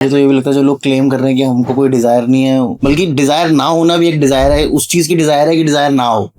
तो ये भी लगता है जो लोग क्लेम कर रहे हैं कि हमको कोई डिजायर नहीं है, बल्कि डिजायर ना होना भी एक डिजायर है, उस चीज की डिजायर है कि डिजायर ना हो।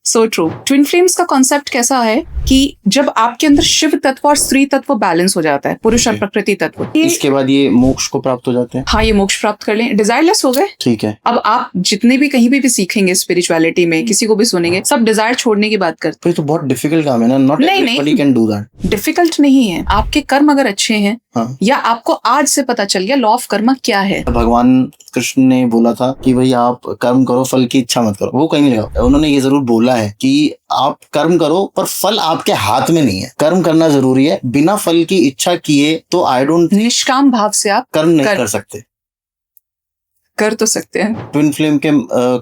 So true. ट्विन फ्लेम्स का कॉन्सेप्ट कैसा है कि जब आपके अंदर शिव तत्व और स्त्री तत्व बैलेंस हो जाता है, पुरुष और प्रकृति तत्व, इसके बाद ये मोक्ष को प्राप्त हो जाते हैं। हाँ, ये मोक्ष प्राप्त कर लें, डिजायरलेस हो गए। ठीक है। अब आप जितने भी कहीं भी सीखेंगे स्पिरिचुअलिटी में, किसी को भी सुनेंगे, सब डिजायर छोड़ने की बात करते हैं। तो बहुत डिफिकल्ट काम है ना, not everybody can do that. Difficult नहीं है, आपके कर्म अगर अच्छे हैं, हाँ। या आपको आज से पता चल गया लॉ ऑफ कर्मा क्या है। भगवान कृष्ण ने बोला था कि भाई आप कर्म करो, फल की इच्छा मत करो, वो कहीं नहीं लगा। उन्होंने ये जरूर बोला है कि आप कर्म करो पर फल आपके हाथ में नहीं है। कर्म करना जरूरी है, बिना फल की इच्छा किए तो आई डोंट, निष्काम भाव से आप कर्म नहीं कर सकते। कर तो सकते हैं। ट्विन फ्लेम के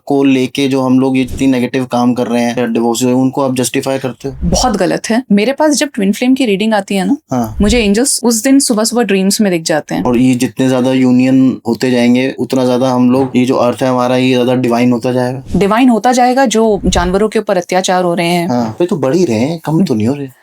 को लेके जो हम लोग इतनी नेगेटिव काम कर रहे हैं, डिवोर्स, उनको आप जस्टिफाई करते हो? बहुत गलत है। मेरे पास जब ट्विन फ्लेम की रीडिंग आती है ना, हाँ। मुझे एंजल्स उस दिन सुबह सुबह ड्रीम्स में दिख जाते हैं। और ये जितने ज्यादा यूनियन होते जाएंगे उतना ज्यादा हम लोग, ये जो अर्थ है हमारा, ये ज्यादा डिवाइन होता जाएगा। डिवाइन होता जाएगा। जो जानवरों के ऊपर अत्याचार हो रहे हैं, हाँ, तो बढ़ ही रहे हैं, कम तो नहीं हो रहे।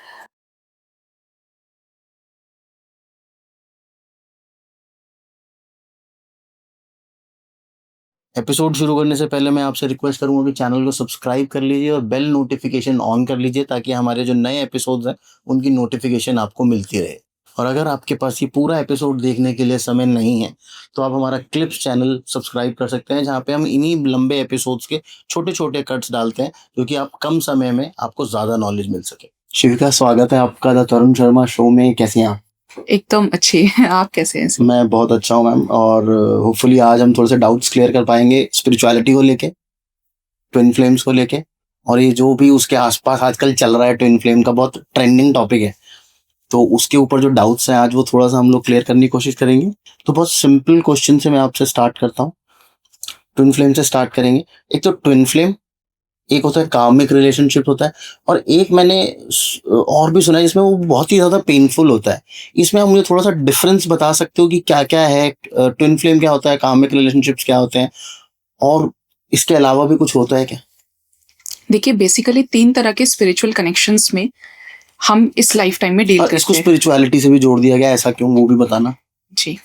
एपिसोड शुरू करने से पहले मैं आपसे रिक्वेस्ट करूंगा कि चैनल को सब्सक्राइब कर लीजिए और बेल नोटिफिकेशन ऑन कर लीजिए, ताकि हमारे जो नए एपिसोड्स हैं उनकी नोटिफिकेशन आपको मिलती रहे। और अगर आपके पास ये पूरा एपिसोड देखने के लिए समय नहीं है तो आप हमारा क्लिप्स चैनल सब्सक्राइब कर सकते हैं, जहाँ पे हम इन्हीं लंबे एपिसोड्स के छोटे छोटे कट्स डालते हैं, जो कि आप कम समय में आपको ज़्यादा नॉलेज मिल सके। शिविका, स्वागत है आपका द तरुण शर्मा शो में। कैसे हैं आप? एकदम अच्छी। आप कैसे हैं? मैं बहुत अच्छा हूँ मैम, और होपफुली आज हम थोड़े से डाउट्स क्लियर कर पाएंगे स्पिरिचुअलिटी को लेके, ट्विन फ्लेम्स को लेके, और ये जो भी उसके आसपास आजकल चल रहा है, ट्विन फ्लेम का बहुत ट्रेंडिंग टॉपिक है, तो उसके ऊपर जो डाउट्स हैं आज वो थोड़ा सा हम लोग क्लियर करने की कोशिश करेंगे। तो बहुत सिंपल क्वेश्चन से मैं आपसे स्टार्ट करता हूँ। ट्विन फ्लेम से स्टार्ट करेंगे। एक तो ट्विन फ्लेम, एक होता है कार्मिक रिलेशनशिप होता है, और एक मैंने और भी सुना है जिसमें वो बहुत ही ज़्यादा पेनफुल होता है। इसमें आप मुझे थोड़ा सा डिफरेंस बता सकते हो कि क्या क्या है, ट्विन फ्लेम क्या होता है, कार्मिक रिलेशनशिप्स क्या होते हैं, और इसके अलावा भी कुछ होता है क्या? देखिए, बेसिकली 3 तरह के स्पिरिचुअल कनेक्शंस में हम इस लाइफ टाइम में डील करते हैं। इसको स्पिरिचुअलिटी से भी जोड़ दिया गया, ऐसा क्यों, वो भी बताना। जी,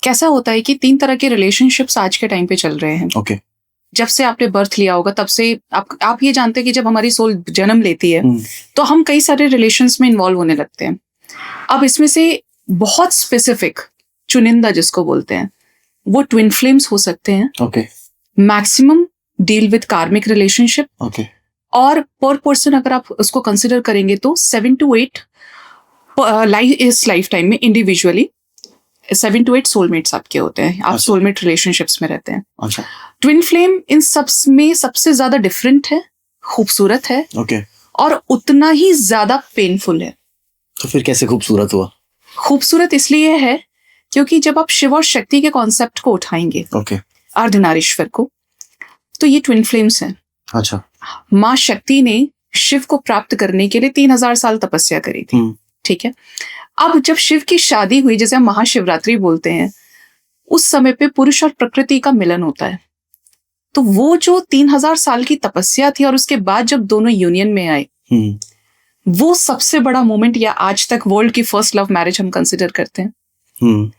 कैसा होता है कि 3 तरह के रिलेशनशिप्स आज के टाइम पे चल रहे हैं। ओके। जब से आपने बर्थ लिया होगा तब से आप ये जानते हैं कि जब हमारी सोल जन्म लेती है तो हम कई सारे रिलेशंस में इन्वॉल्व होने लगते हैं। अब इसमें से बहुत स्पेसिफिक, चुनिंदा जिसको बोलते हैं, वो ट्विन फ्लेम्स हो सकते हैं। ओके। मैक्सिमम डील विद कार्मिक रिलेशनशिप। ओके। और पर पर्सन अगर आप उसको कंसिडर करेंगे तो 7 to 8 इस लाइफ टाइम में इंडिविजुअली 7 to 8 सोलमेट्स आपके होते हैं। आप सोलमेट रिलेशनशिप्स में रहते हैं। अच्छा। ट्विन फ्लेम इन सब में सबसे ज्यादा डिफरेंट है, खूबसूरत है, ओके, और उतना ही ज्यादा पेनफुल है। तो फिर कैसे खूबसूरत हुआ? खूबसूरत इसलिए है क्योंकि जब आप शिव और शक्ति के कॉन्सेप्ट को उठाएंगे, ओके, अर्धनारीश्वर को, तो ये ट्विन फ्लेम्स हैं। अच्छा। माँ शक्ति ने शिव को प्राप्त करने के लिए 3000 साल तपस्या करी थी। ठीक है। अब जब शिव की शादी हुई, जैसे हम महाशिवरात्रि बोलते हैं, उस समय पे पुरुष और प्रकृति का मिलन होता है। तो वो जो 3000 साल की तपस्या थी और उसके बाद जब दोनों यूनियन में आए, वो सबसे बड़ा मोमेंट, या आज तक वर्ल्ड की फर्स्ट लव मैरिज हम कंसिडर करते हैं।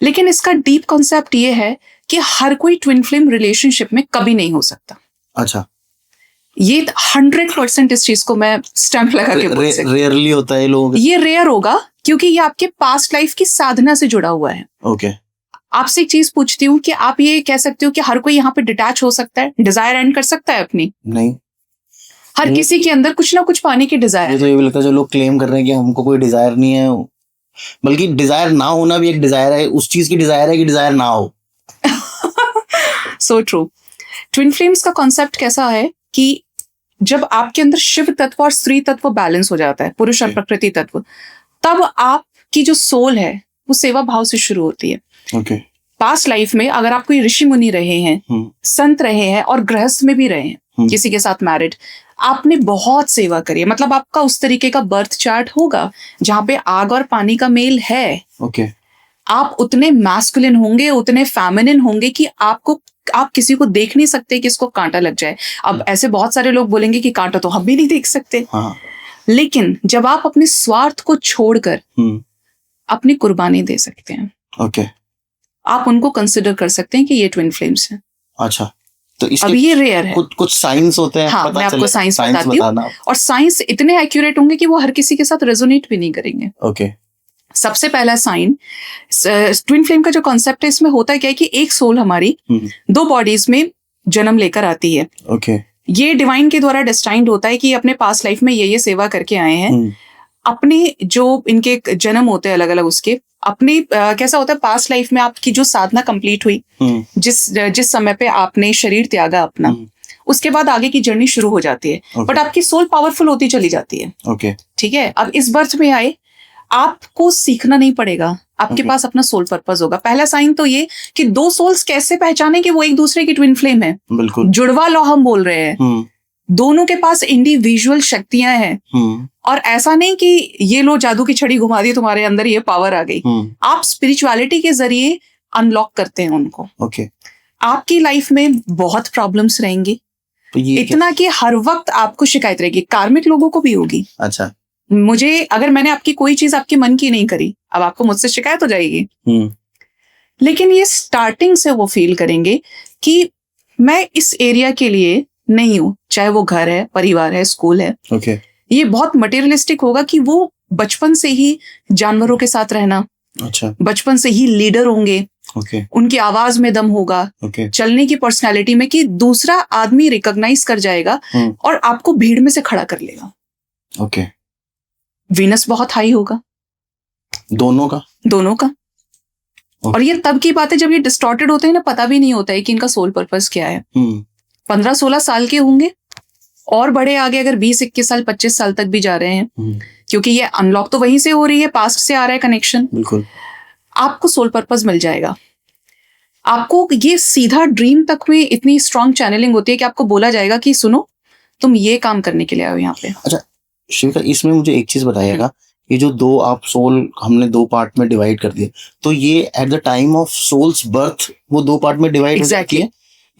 लेकिन इसका डीप कॉन्सेप्ट ये है कि हर कोई ट्विन फ्लेम रिलेशनशिप में कभी नहीं हो सकता। अच्छा। ये 100% इस चीज को मैं स्टैंप लगा के बोल सकती हूं। रेयरली होता है लोग, ये रेयर होगा क्योंकि ये आपके पास्ट लाइफ की साधना से जुड़ा हुआ है। ओके। आपसे एक चीज पूछती हूँ कि आप ये कह सकते हो कि हर कोई यहाँ पे डिटैच हो सकता है, डिजायर एंड कर सकता है अपनी? नहीं। हर किसी के अंदर कुछ ना कुछ पाने की डिजायर है। तो ये भी लगता है जो लोग क्लेम कर रहे हैं कि हमको कोई डिजायर नहीं है, बल्कि डिजायर ना होना भी एक डिजायर है, उस चीज की डिजायर है कि डिजायर ना हो। So true. ट्विन फ्लेम्स का कॉन्सेप्ट कैसा है कि जब आपके अंदर शिव तत्व और स्त्री तत्व बैलेंस हो जाता है, पुरुष और प्रकृति तत्व, तब आपकी जो सोल है वो सेवा भाव से शुरू होती है। ओके। पास्ट लाइफ में अगर आप कोई ऋषि मुनि रहे हैं, संत रहे हैं, और गृहस्थ में भी रहे हैं, किसी के साथ मैरिड, आपने बहुत सेवा करी है। मतलब आपका उस तरीके का बर्थ चार्ट होगा जहां पे आग और पानी का मेल है। ओके। आप उतने मैस्कुलिन होंगे, उतने फेमिनिन होंगे कि आप किसी को देख नहीं सकते कि इसको कांटा लग जाए। अब ऐसे बहुत सारे लोग बोलेंगे कि कांटा तो हम भी नहीं देख सकते। हाँ। लेकिन जब आप अपने स्वार्थ को छोड़कर अपनी कुर्बानी दे सकते हैं, ओके, आप उनको कंसिडर कर सकते हैं कि ये ट्विन फ्लेम्स हैं। अच्छा, तो इसके अभी ये रेयर है। कुछ साइंस होते हैं? हाँ, पता मैं आपको चले? साइंस बताती हूँ। बताना। और साइंस इतने एक्यूरेट होंगे कि वो हर किसी के साथ रेजोनेट भी नहीं करेंगे। ओके, सबसे पहला साइन, ट्विन फ्लेम का जो कॉन्सेप्ट है, इसमें होता क्या है कि एक सोल हमारी दो बॉडीज में जन्म लेकर आती है। ओके, ये डिवाइन के द्वारा डिस्टाइंड होता है कि अपने पास्ट लाइफ में ये सेवा करके आए हैं। अपने जो इनके जन्म होते हैं अलग अलग, उसके अपनी कैसा होता है पास्ट लाइफ में आपकी जो साधना कंप्लीट हुई, जिस समय पे आपने शरीर त्यागा अपना, उसके बाद आगे की जर्नी शुरू हो जाती है। बट आपकी सोल पावरफुल होती चली जाती है। ओके, ठीक है, अब इस बर्थ में आए, आपको सीखना नहीं पड़ेगा, आपके पास अपना सोल पर्पस होगा। पहला साइन तो ये कि दो सोल्स कैसे पहचाने कि वो एक दूसरे की ट्विन फ्लेम है। बिल्कुल, जुड़वा लॉ हम बोल रहे हैं। दोनों के पास इंडिविजुअल शक्तियां हैं, और ऐसा नहीं कि ये लो जादू की छड़ी घुमा दी, तुम्हारे अंदर ये पावर आ गई। आप स्पिरिचुअलिटी के जरिए अनलॉक करते हैं उनको। ओके, आपकी लाइफ में बहुत प्रॉब्लम्स रहेंगी, तो ये इतना कि हर वक्त आपको शिकायत रहेगी। कार्मिक लोगों को भी होगी। अच्छा, मुझे अगर मैंने आपकी कोई चीज आपके मन की नहीं करी, अब आपको मुझसे शिकायत हो जाएगी। लेकिन ये स्टार्टिंग से वो फील करेंगे कि मैं इस एरिया के लिए नहीं हूं, चाहे वो घर है, परिवार है, स्कूल है। ओके, ये बहुत मटेरियलिस्टिक होगा कि वो बचपन से ही जानवरों के साथ रहना, अच्छा, बचपन से ही लीडर होंगे। ओके, उनकी आवाज में दम होगा, ओके, चलने की पर्सनालिटी में, कि दूसरा आदमी रिकॉग्नाइज कर जाएगा और आपको भीड़ में से खड़ा कर लेगा। ओके, वीनस बहुत हाई होगा दोनों का। और ये तब की बात है जब ये डिस्टॉर्टेड होते हैं ना, पता भी नहीं होता है कि इनका सोल पर्पस क्या है। 15-16 साल के होंगे, और बड़े आगे अगर 20-21 साल 25 साल तक भी जा रहे हैं, क्योंकि ये अनलॉक तो वहीं से हो रही है, पास्ट से आ रहा है कनेक्शन। बिल्कुल, आपको सोल पर्पस मिल जाएगा। आपको ये सीधा ड्रीम तक में इतनी स्ट्रांग चैनलिंग होती है कि आपको बोला जाएगा कि सुनो, तुम ये काम करने के लिए आए हो यहाँ पे। अच्छा शिविका, इसमें मुझे एक चीज बताइएगा, ये जो दो आप सोल हमने दो पार्ट में डिवाइड कर दिए, तो ये at the time of soul's birth वो दो पार्ट में डिवाइड हो जाती है?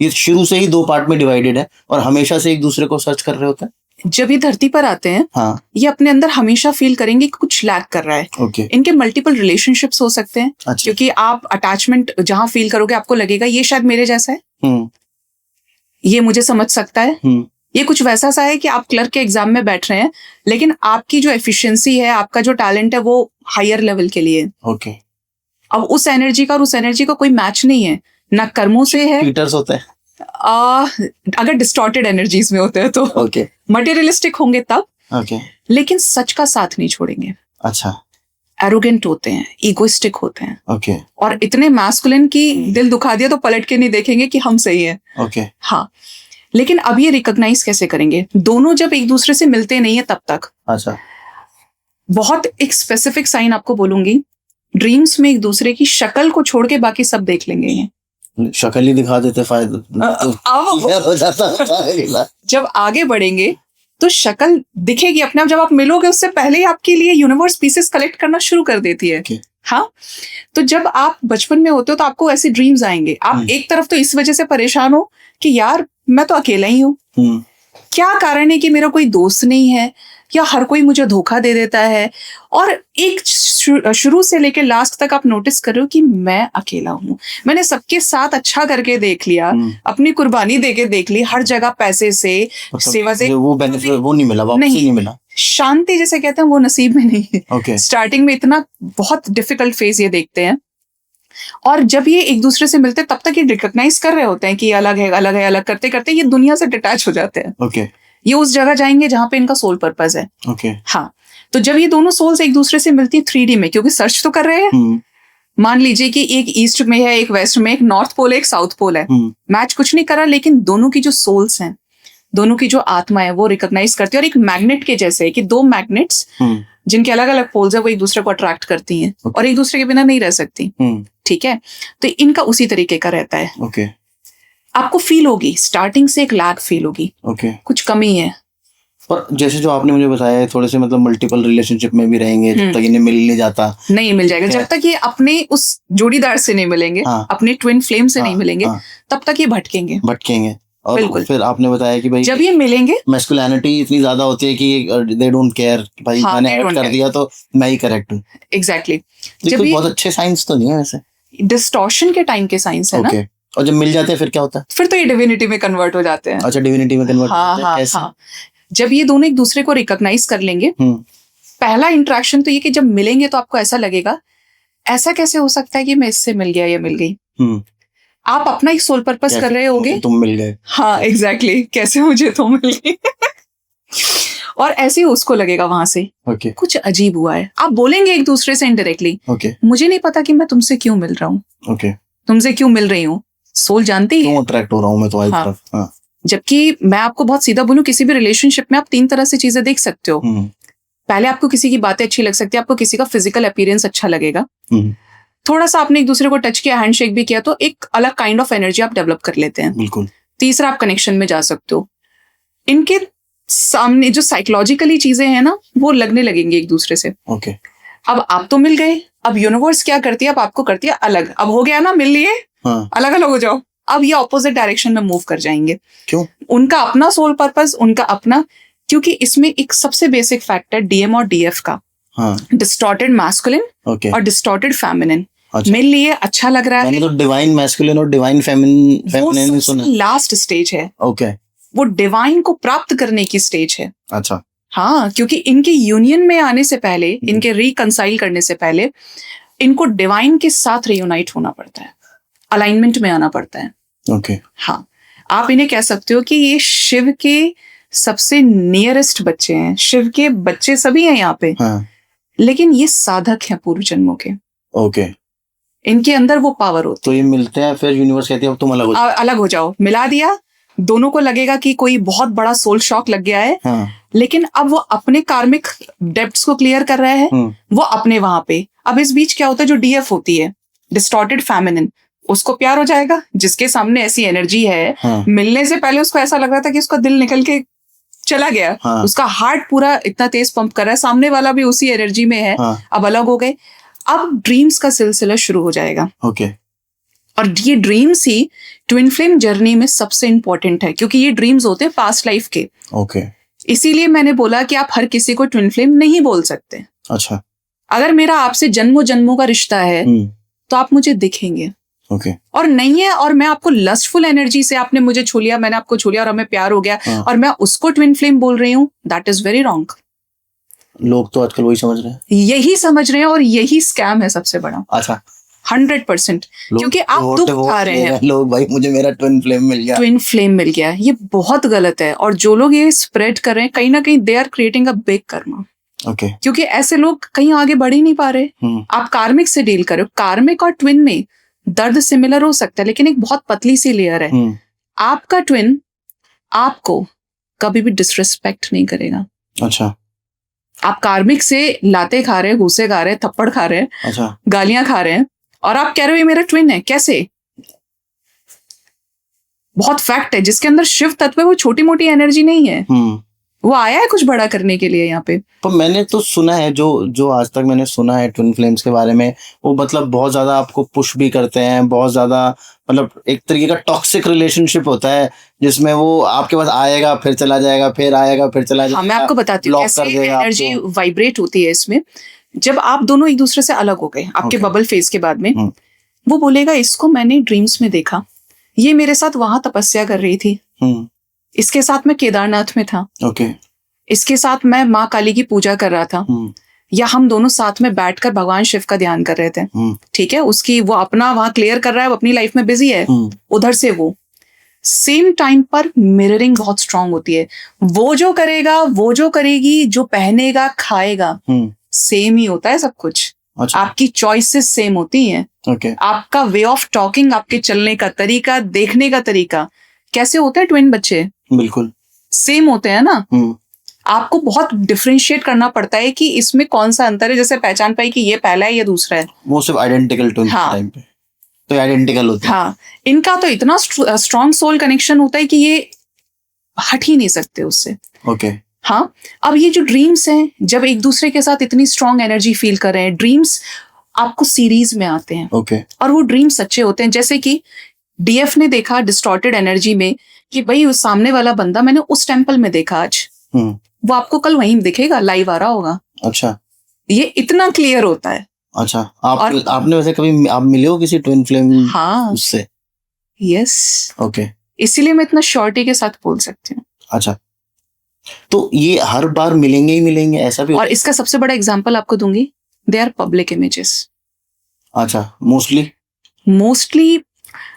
ये शुरू से ही दो पार्ट में डिवाइडेड है और हमेशा से एक दूसरे को सर्च कर रहे होते हैं? जब ये धरती पर आते हैं, हाँ, ये अपने अंदर हमेशा फील करेंगे कि कुछ लैक कर रहा है। ओके, इनके मल्टीपल रिलेशनशिप्स हो सकते हैं। अच्छा, क्योंकि आप अटैचमेंट जहां फील करोगे, आपको लगेगा ये शायद मेरे जैसा है, ये मुझे समझ सकता है। ये कुछ वैसा सा है कि आप क्लर्क के एग्जाम में बैठ रहे हैं, लेकिन आपकी जो एफिशिएंसी है, आपका जो टैलेंट है, वो हायर लेवल के लिए। ओके, अब उस एनर्जी का और उस एनर्जी का कोई मैच नहीं है, ना कर्मों से है। पीटर्स होते हैं अगर डिस्टॉर्टेड एनर्जीज में होते हैं तो ओके, मटेरियलिस्टिक होंगे तब, ओके, लेकिन सच का साथ नहीं छोड़ेंगे। अच्छा, एरोगेंट होते हैं, इगोइस्टिक होते हैं, ओके, और इतने मैस्कुलिन की दिल दुखा दिया तो पलट के नहीं देखेंगे कि हम सही है। ओके, हाँ, लेकिन अब ये रिकॉग्नाइज कैसे करेंगे? दोनों जब एक दूसरे से मिलते नहीं है तब तक। अच्छा, बहुत एक स्पेसिफिक साइन आपको बोलूंगी, ड्रीम्स में एक दूसरे की शक्ल को छोड़ के बाकी सब देख लेंगे। ये शक्ल ही दिखा देते, फायदा हो जाता। जब आगे बढ़ेंगे तो शक्ल दिखेगी अपने आप। जब आप मिलोगे उससे पहले ही आपके लिए यूनिवर्स पीसेस कलेक्ट करना शुरू कर देती है। okay. हाँ, तो जब आप बचपन में होते हो तो आपको ऐसे ड्रीम्स आएंगे। आप एक तरफ तो इस वजह से परेशान हो कि यार मैं तो अकेला ही हूँ, क्या कारण है कि मेरा कोई दोस्त नहीं है, या हर कोई मुझे धोखा दे देता है। और एक शुरू से लेकर लास्ट तक आप नोटिस कर रहे हो कि मैं अकेला हूं, मैंने सबके साथ अच्छा करके देख लिया, अपनी कुर्बानी देके देख ली, हर जगह पैसे से, सेवा से, वो बेनिफिट वो नहीं मिला, वापस नहीं मिला। शांति जिसे कहते हैं वो नसीब में नहीं है। okay. स्टार्टिंग में इतना बहुत डिफिकल्ट फेज ये देखते हैं, और जब ये एक दूसरे से मिलते तब तक ये रिकॉग्नाइज कर रहे होते हैं कि अलग है, अलग है, अलग करते करते ये दुनिया से डिटैच हो जाते हैं। okay. ये उस जगह जाएंगे जहां पे इनका सोल पर्पस है। okay. हाँ, तो जब ये दोनों सोल्स एक दूसरे से मिलती है 3D में, क्योंकि सर्च तो कर रहे हैं। मान लीजिए कि एक ईस्ट में है, एक वेस्ट में, एक नॉर्थ पोल है, एक साउथ पोल है, मैच कुछ नहीं करा, लेकिन दोनों की जो सोल्स हैं, दोनों की जो आत्मा है, वो रिकॉग्नाइज करती है। और एक मैग्नेट के जैसे है कि दो मैग्नेट्स जिनके अलग अलग पोल्स है, वो एक दूसरे को अट्रैक्ट करती हैं और एक दूसरे के बिना नहीं रह सकती। ठीक है, तो इनका उसी तरीके का रहता है। okay. आपको फील होगी स्टार्टिंग से एक लैग फील होगी, okay. कुछ कमी है। और जैसे जो आपने मुझे बताया, थोड़े से मतलब मल्टीपल रिलेशनशिप में भी रहेंगे, जब तक इन्हें मिल नहीं जाता, नहीं मिल जाएगा जब तक ये अपने उस जोड़ीदार से नहीं मिलेंगे, अपने ट्विन फ्लेम से नहीं मिलेंगे, तब तक ये भटकेंगे। और बिल्कुल। फिर आपने बताया कि भाई जब ये मिलेंगे, मैस्कुलिनिटी इतनी ज्यादा होती है कि दे डोंट केयर, भाई हाँ, मैंने they ऐड don't कर care. दिया तो मैं ही करेक्ट हूँ। एग्जैक्टली। ये जब कोई ये बहुत अच्छे साइंस तो नहीं है वैसे। डिस्टॉर्शन के टाइम के साइंस है ना, ओके, और जब मिल जाते हैं फिर क्या होता है? फिर तो ये डिविनिटी में कन्वर्ट हो जाते हैं। अच्छा, डिविनिटी में कन्वर्ट हाँ होते हैं, हाँ कैसे? हाँ। जब ये दोनों एक दूसरे को रिकॉग्नाइज कर लेंगे, पहला इंटरेक्शन तो ये कि जब मिलेंगे तो आपको ऐसा लगेगा, ऐसा कैसे हो सकता है कि मैं इससे मिल गया या मिल गई। आप अपना एक सोल पर्पस कर रहे होगे, तुम मिल गए। हाँ एग्जैक्टली, कैसे मुझे तो मिल गई और ऐसे ही उसको लगेगा वहां से ओके, कुछ अजीब हुआ है। आप बोलेंगे एक दूसरे से इनडायरेक्टली, ओके, मुझे नहीं पता कि मैं तुमसे क्यों मिल रहा हूँ, ओके, तुमसे क्यों मिल रही हूँ, सोल जानती है क्यों अट्रैक्ट हो रहा हूँ मैं तुम्हारी हाँ। तरफ। हाँ। जबकि मैं आपको बहुत सीधा बोलूं, किसी भी रिलेशनशिप में आप 3 तरह से चीजें देख सकते हो। पहले आपको किसी की बातें अच्छी लग सकती है, आपको किसी का फिजिकल अपीयरेंस अच्छा लगेगा, थोड़ा सा आपने एक दूसरे को टच किया, हैंडशेक भी किया, तो एक अलग काइंड ऑफ एनर्जी आप डेवलप कर लेते हैं। बिल्कुल। तीसरा, आप कनेक्शन में जा सकते हो। इनके सामने जो साइकोलॉजिकली चीजें हैं ना, वो लगने लगेंगे एक दूसरे से। ओके। अब आप तो मिल गए, अब यूनिवर्स क्या करती है, अब आपको करती है अलग। अब हो गया ना, मिल लिए, हाँ। अलग अलग हो जाओ। अब ये ऑपोजिट डायरेक्शन में मूव कर जाएंगे। क्यों? उनका अपना सोल पर्पस, उनका अपना, क्योंकि इसमें एक सबसे बेसिक फैक्ट है डीएम और डीएफ का, डिस्टॉर्टेड मैस्कुलिन और डिस्टॉर्टेड फेमिनिन। मिल लिए, अच्छा लग रहा है। मैंने तो डिवाइन मैस्कुलिन और डिवाइन फेमिनिन सुना। लास्ट स्टेज है। ओके। वो डिवाइन को प्राप्त करने की स्टेज है। अच्छा। हाँ, क्योंकि इनके यूनियन में आने से पहले, इनके रिकंसाइल करने से पहले, इनको डिवाइन के साथ रियूनाइट होना पड़ता है, अलाइनमेंट में आना पड़ता है। ओके। हाँ, आप इन्हें कह सकते हो कि ये शिव के सबसे नियरेस्ट बच्चे हैं। शिव के बच्चे सभी हैं यहाँ पे, लेकिन ये साधक हैं पूर्व जन्मों के। ओके। इनके अंदर वो पावर होती है। तो ये मिलते हैं, फिर यूनिवर्स कहती है अब तुम अलग हो जाओ। मिला दिया, दोनों को लगेगा कि कोई बहुत बड़ा सोल शॉक लग गया है। लेकिन अब वो अपने कार्मिक डेप्ट्स को क्लियर कर रहे हैं, वो अपने वहां पे। अब इस बीच क्या होता है, जो डीएफ होती है, डिस्टॉर्टेड फेमिनिन, उसको प्यार हो जाएगा जिसके सामने ऐसी एनर्जी है। मिलने से पहले उसको ऐसा लग रहा था कि उसका दिल निकल के चला गया, उसका हार्ट पूरा इतना तेज पंप कर रहा है, सामने वाला भी उसी एनर्जी में है। अब अलग हो गए, अब ड्रीम्स का सिलसिला शुरू हो जाएगा। ओके। और ये ड्रीम्स ही ट्विन फ्लेम जर्नी में सबसे इंपॉर्टेंट है, क्योंकि ये ड्रीम्स होते हैं पास्ट लाइफ के। ओके। इसीलिए मैंने बोला कि आप हर किसी को ट्विन फ्लेम नहीं बोल सकते। अच्छा। अगर मेरा आपसे जन्मों जन्मों का रिश्ता है तो आप मुझे दिखेंगे। ओके। और नहीं है, और मैं आपको लस्टफुल एनर्जी से, आपने मुझे छू लिया, मैंने आपको छू लिया और हमें प्यार हो गया, और मैं उसको ट्विन फ्लेम बोल रही हूँ, दैट इज वेरी रॉन्ग। लोग तो आजकल वही समझ रहे हैं, यही समझ रहे हैं, और यही स्कैम है सबसे बड़ा। अच्छा। 100%, क्योंकि आप दुख खा रहे हैं। लोग, भाई मुझे मेरा ट्विन फ्लेम मिल गया, ट्विन फ्लेम मिल गया, ये बहुत गलत है। और जो लोग ये स्प्रेड कर रहे हैं, कहीं ना कहीं they are creating a big karma. Okay. क्योंकि ऐसे लोग कहीं आगे बढ़ ही नहीं पा रहे। आप कार्मिक से डील करो, कार्मिक और ट्विन में दर्द सिमिलर हो सकता है, लेकिन एक बहुत पतली सी लेयर है। आपका ट्विन आपको कभी भी डिसरिस्पेक्ट नहीं करेगा। अच्छा। आप कार्मिक से लाते खा रहे हैं, घूसे खा रहे हैं, थप्पड़ खा रहे हैं, अच्छा, गालियां खा रहे हैं, और आप कह रहे हो ये मेरा ट्विन है, कैसे? बहुत फैक्ट है, जिसके अंदर शिव तत्व है, वो छोटी मोटी एनर्जी नहीं है। वो आया है कुछ बड़ा करने के लिए यहाँ पे। तो मैंने तो सुना है, जो आज तक मैंने सुना है ट्विन फ्लेम्स के बारे में, वो मतलब बहुत ज्यादा आपको पुश भी करते हैं, बहुत ज्यादा, मतलब एक तरीके का टॉक्सिक रिलेशनशिप होता है, जिसमें वो आपके पास आएगा, फिर चला जाएगा, फिर आएगा, फिर चला जाएगा। हाँ, मैं आपको बताती हूँ कैसे एनर्जी वाइब्रेट होती है इसमें। जब आप दोनों एक दूसरे से अलग हो गए, आपके बबल फेज के बाद में, वो बोलेगा इसको मैंने ड्रीम्स में देखा, ये मेरे साथ वहां तपस्या कर रही थी, इसके साथ मैं केदारनाथ में था, इसके साथ मैं माँ काली की पूजा कर रहा था, या हम दोनों साथ में बैठकर भगवान शिव का ध्यान कर रहे थे। ठीक है, उसकी वो अपना वहां क्लियर कर रहा है, वो अपनी लाइफ में बिजी है, उधर से वो सेम टाइम पर मिररिंग बहुत स्ट्रांग होती है। वो जो करेगा, वो जो करेगी, जो पहनेगा, खाएगा, सेम ही होता है सब कुछ। अच्छा। आपकी चॉइसेस सेम होती हैं। आपका वे ऑफ टॉकिंग, आपके चलने का तरीका, देखने का तरीका, कैसे होते हैं ट्विन बच्चे? बिल्कुल सेम होते हैं ना। आपको बहुत डिफरेंशिएट करना पड़ता है कि इसमें कौन सा अंतर है, जैसे पहचान पाई कि ये पहला है, ये दूसरा है। वो सिर्फ आइडेंटिकल ट्विन टाइम पे तो आइडेंटिकल होते हैं। हाँ, इनका तो इतना स्ट्रॉन्ग सोल कनेक्शन होता है कि ये हट ही नहीं सकते उससे। ओके। हाँ, अब ये जो ड्रीम्स हैं, जब एक दूसरे के साथ इतनी स्ट्रॉन्ग एनर्जी फील कर रहे हैं, ड्रीम्स आपको सीरीज में आते हैं। ओके। और वो ड्रीम्स अच्छे होते हैं, जैसे कि डीएफ ने देखा डिस्टॉर्टेड एनर्जी में कि भाई उस सामने वाला बंदा मैंने उस टेम्पल में देखा आज, वो आपको कल वहीं दिखेगा, लाइव आ रहा होगा। अच्छा, ये इतना क्लियर होता है। अच्छा, आपने वैसे कभी आप मिले हो किसी ट्विन फ्लेम? हाँ, उससे? यस, ओके, इसीलिए मैं इतना श्योरिटी के साथ बोल सकती हूँ। अच्छा, तो ये हर बार मिलेंगे ही मिलेंगे ऐसा भी? और इसका सबसे बड़ा एग्जांपल आपको दूंगी, दे आर पब्लिक इमेजेस। अच्छा, मोस्टली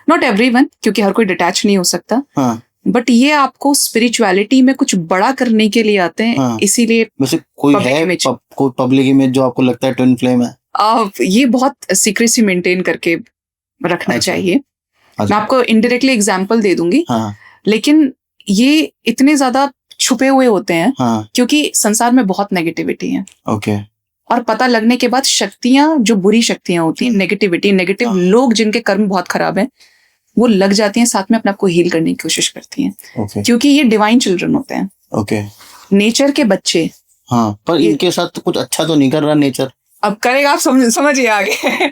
नॉट एवरीवन, क्योंकि हर कोई डिटैच नहीं हो सकता। हाँ, बट ये आपको स्पिरिचुअलिटी में कुछ बड़ा करने के लिए आते हैं। हाँ, इसीलिए वैसे कोई है कोई पब्लिक इमेज जो आपको लगता है ट्विन फ्लेम है? ये बहुत सीक्रेसी मेंटेन करके रखना चाहिए। अच्छा, मैं आपको इनडायरेक्टली एग्जांपल दे दूंगी, हाँ, लेकिन ये इतने ज्यादा छुपे हुए होते हैं, हाँ, क्योंकि संसार में बहुत नेगेटिविटी है। ओके, और पता लगने के बाद शक्तियां, जो बुरी शक्तियां होती हैं, नेगेटिव लोग जिनके कर्म बहुत खराब है, वो लग जाती हैं, साथ में अपने आप को हील करने की कोशिश करती हैं। ओके, क्योंकि ये डिवाइन चिल्ड्रन होते हैं, ओके, नेचर के बच्चे। हाँ, पर इनके साथ तो कुछ अच्छा तो नहीं कर रहा नेचर। अब करेगा, आप समझिए आगे।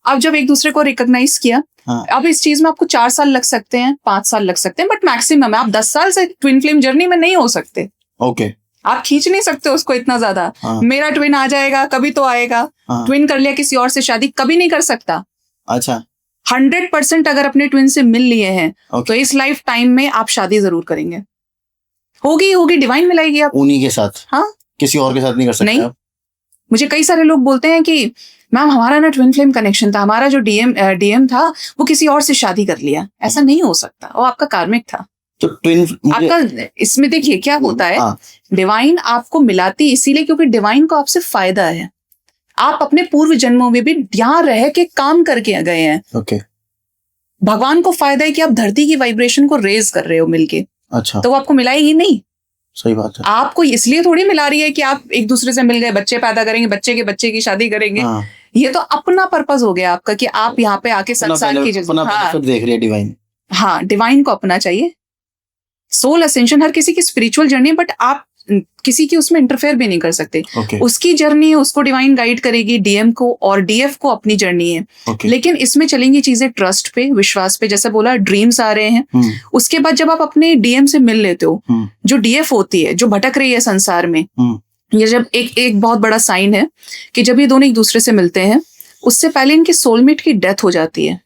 अब जब एक दूसरे को रिकॉग्नाइज किया, हाँ, अब इस चीज में आपको 4 साल लग सकते हैं, 5 साल लग सकते हैं, बट मैक्सिमम आप 10 साल से ट्विन फ्लेम जर्नी में नहीं हो सकते। ओके, आप खींच नहीं सकते उसको इतना ज्यादा। हाँ, मेरा ट्विन आ जाएगा, कभी तो आएगा। हाँ, ट्विन कर लिया किसी और से शादी, कभी नहीं कर सकता। अच्छा, 100% अगर अपने ट्विन से मिल लिए हैं, तो इस लाइफ टाइम में आप शादी जरूर करेंगे। होगी, डिवाइन मिलाएगी आप उन्हीं के साथ। हाँ, किसी और के साथ नहीं कर सकते? नहीं। मुझे कई सारे लोग बोलते हैं कि मैम हमारा ना ट्विन फ्लेम कनेक्शन था, हमारा जो डीएम था वो किसी और से शादी कर लिया। ऐसा नहीं हो सकता, वो आपका कार्मिक था। तो आपका इसमें देखिए क्या होता है, डिवाइन आपको मिलाती इसीलिए क्योंकि डिवाइन को आपसे फायदा है। आप अपने पूर्व जन्मों में भी यहाँ रह के काम करके गए हैं। ओके, भगवान को फायदा है कि आप धरती की वाइब्रेशन को रेज कर रहे हो मिलके। अच्छा, तो वो आपको मिलाएगी नहीं। सही बात है। आपको इसलिए थोड़ी मिला रही है कि आप एक दूसरे से मिल गए, बच्चे पैदा करेंगे, बच्चे के बच्चे की शादी करेंगे। हाँ, ये तो अपना पर्पस हो गया आपका कि आप यहाँ पे आके संसार की बेनिफिट देख रही है डिवाइन। हाँ, डिवाइन को अपना चाहिए। सोल असेंशन हर किसी की स्पिरिचुअल जर्नी, बट आप किसी की उसमें इंटरफेयर भी नहीं कर सकते। उसकी जर्नी है, उसको डिवाइन गाइड करेगी, डीएम को, और डीएफ को अपनी जर्नी है। लेकिन इसमें चलेंगी चीजें ट्रस्ट पे, विश्वास पे। जैसे बोला ड्रीम्स आ रहे हैं, उसके बाद जब आप अपने डीएम से मिल लेते हो, जो डीएफ होती है जो भटक रही है संसार में, ये जब एक बहुत बड़ा साइन है कि जब ये दोनों एक दूसरे से मिलते हैं, उससे पहले इनकी सोलमेट की डेथ हो जाती है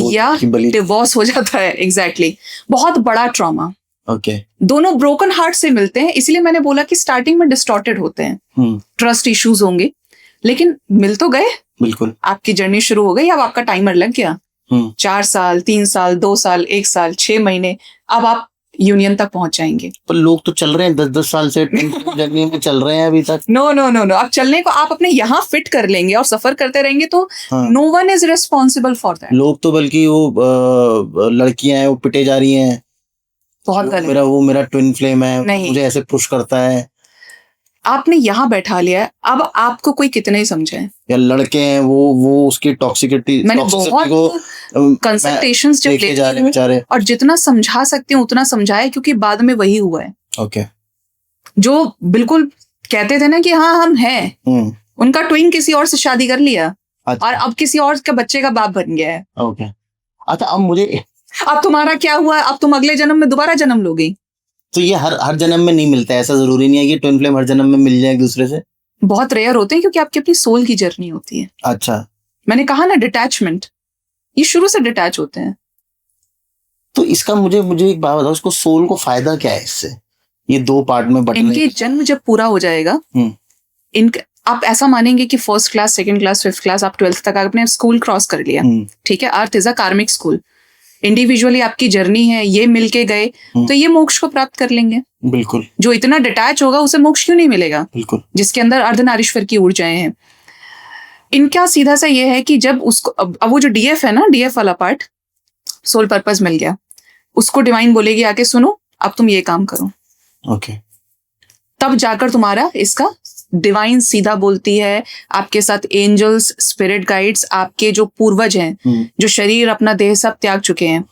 या डिवोर्स हो जाता है। एग्जैक्टली, बहुत बड़ा ट्रॉमा। दोनों ब्रोकन हार्ट से मिलते हैं। इसलिए मैंने बोला कि स्टार्टिंग में डिस्टॉर्टेड होते हैं, ट्रस्ट इश्यूज होंगे, लेकिन मिल तो गए। बिल्कुल, आपकी जर्नी शुरू हो गई। अब आपका टाइमर लग गया, 4 साल, 3 साल, 2 साल, 1 साल, 6 महीने, अब आप यूनियन तक पहुंच जाएंगे। पर लोग तो चल रहे हैं 10-10 साल से जर्नी में चल रहे हैं अभी तक। नो, अब चलने को आप अपने यहाँ फिट कर लेंगे और सफर करते रहेंगे तो no one is responsible for that. लोग तो बल्कि वो लड़कियां हैं वो पिटे जा रही हैं, बहुत गलत। मेरा ट्विन फ्लेम है, मुझे ऐसे पुश करता है। आपने यहाँ बैठा लिया है, अब आपको कोई कितने ही समझे। या लड़के हैं वो उसकी टॉक्सिसिटी को कंसल्टेशंस जब लेके जा रहे बेचारे, और जितना समझा सकते हैं उतना समझाए, क्योंकि बाद में वही हुआ है। ओके, जो बिल्कुल कहते थे ना कि हाँ हम हैं, उनका ट्विन किसी और से शादी कर लिया। अच्छा। और अब किसी और के बच्चे का बाप बन गया है। ओके, अच्छा, अब तुम्हारा क्या हुआ, अब तुम अगले जन्म में दोबारा जन्म लोगे। तो ये हर जन्म में नहीं मिलता है, ऐसा जरूरी नहीं है कि ट्विन फ्लेम हर जन्म में मिल जाए एक दूसरे से। बहुत रेयर होते हैं, क्योंकि आपकी अपनी सोल की जर्नी होती है। अच्छा, मैंने कहा ना डिटैचमेंट, ये शुरू से डिटैच होते हैं। तो इसका मुझे एक बात बताओ, उसको सोल को फायदा क्या है इससे, ये 2 पार्ट में बंटने? इनके जन्म जब पूरा हो जाएगा, आप ऐसा मानेंगे कि 1st class, 2nd class, 5th class, आप 12th तक आपने स्कूल क्रॉस कर लिया। ठीक है, अर्थ इज अ कार्मिक स्कूल। इंडिविजुअली आपकी जर्नी है, ये मिलके गए तो ये मोक्ष को प्राप्त कर लेंगे। बिल्कुल, जो इतना डिटैच होगा उसे मोक्ष क्यों नहीं मिलेगा? बिल्कुल, जिसके अंदर अर्धनारीश्वर की ऊर्जाएं हैं। इनका सीधा सा ये है कि जब उसको अब वो जो डीएफ है ना, डीएफ वाला पार्ट, सोल पर्पस मिल गया, उसको डिवाइन बोलेगी आके सुनो अब तुम ये काम करो। ओके, तब जाकर तुम्हारा इसका डिवाइन सीधा बोलती है, आपके साथ एंजल्स, स्पिरिट गाइड्स, आपके जो पूर्वज हैं, जो शरीर अपना देह सब त्याग चुके हैं,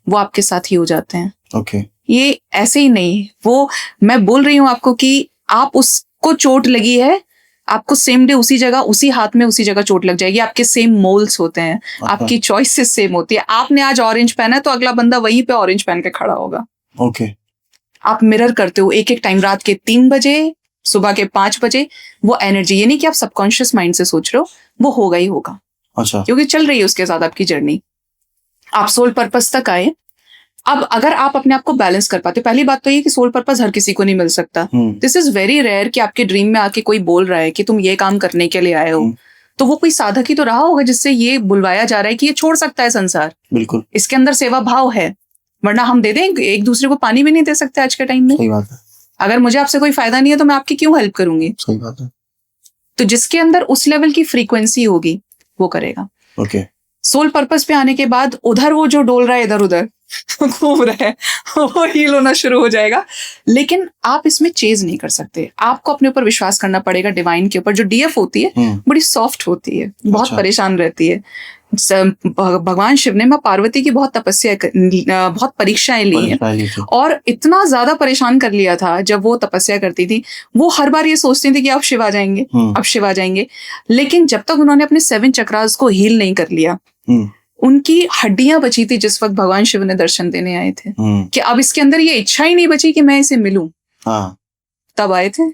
वो आपके साथ ही हो जाते हैं। ओके, ये ऐसे ही नहीं, वो मैं बोल रही हूँ आपको कि आप उसको चोट लगी है आपको सेम डे उसी जगह, उसी हाथ में उसी जगह चोट लग जाएगी। आपके सेम मोल्स होते हैं, आपकी चॉइसेस सेम होती है। आपने आज ऑरेंज पहना है तो अगला बंदा वहीं पे ऑरेंज पहन के खड़ा होगा। ओके। आप मिरर करते हो एक एक टाइम, रात के 3 बजे, सुबह के 5 बजे। वो एनर्जी, ये नहीं कि आप सबकॉन्शियस माइंड से सोच रहे हो, वो होगा ही होगा। अच्छा। क्योंकि चल रही है उसके साथ आपकी जर्नी। आप सोल पर्पस तक आए। अब अगर आप अपने आप को बैलेंस कर पाते हो, पहली बात तो ये कि सोल पर्पस हर किसी को नहीं मिल सकता। दिस इज वेरी रेयर कि आपके ड्रीम में आके कोई बोल रहा है कि तुम ये काम करने के लिए आए हो, तो वो कोई साधक ही तो रहा होगा जिससे ये बुलवाया जा रहा है कि ये छोड़ सकता है संसार। बिल्कुल। इसके अंदर सेवा भाव है, वरना हम दे दें, एक दूसरे को पानी भी नहीं दे सकते आज के टाइम में। सही बात है। अगर मुझे आपसे कोई फायदा नहीं है तो मैं आपकी क्यों हेल्प करूंगी? सही बात है। तो जिसके अंदर उस लेवल की फ्रीक्वेंसी होगी वो करेगा। ओके। सोल पर्पस पे आने के बाद उधर वो जो डोल रहा है इधर उधर घूम रहा है, वो हील होना शुरू हो जाएगा। लेकिन आप इसमें चेज नहीं कर सकते। आपको अपने ऊपर विश्वास करना पड़ेगा, डिवाइन के ऊपर। जो डीएफ होती है बड़ी सॉफ्ट होती है, बहुत परेशान रहती है। भगवान शिव ने माँ पार्वती की बहुत तपस्या, बहुत परीक्षाएं ली हैं, और इतना ज्यादा परेशान कर लिया था जब वो तपस्या करती थी। वो हर बार ये सोचती थी कि अब शिव आ जाएंगे, अब शिव आ जाएंगे। लेकिन जब तक उन्होंने अपने 7 चक्रास को हील नहीं कर लिया, उनकी हड्डियां बची थी जिस वक्त भगवान शिव ने दर्शन देने आए थे कि अब इसके अंदर ये इच्छा ही नहीं बची कि मैं इसे मिलूं। तब आए थे।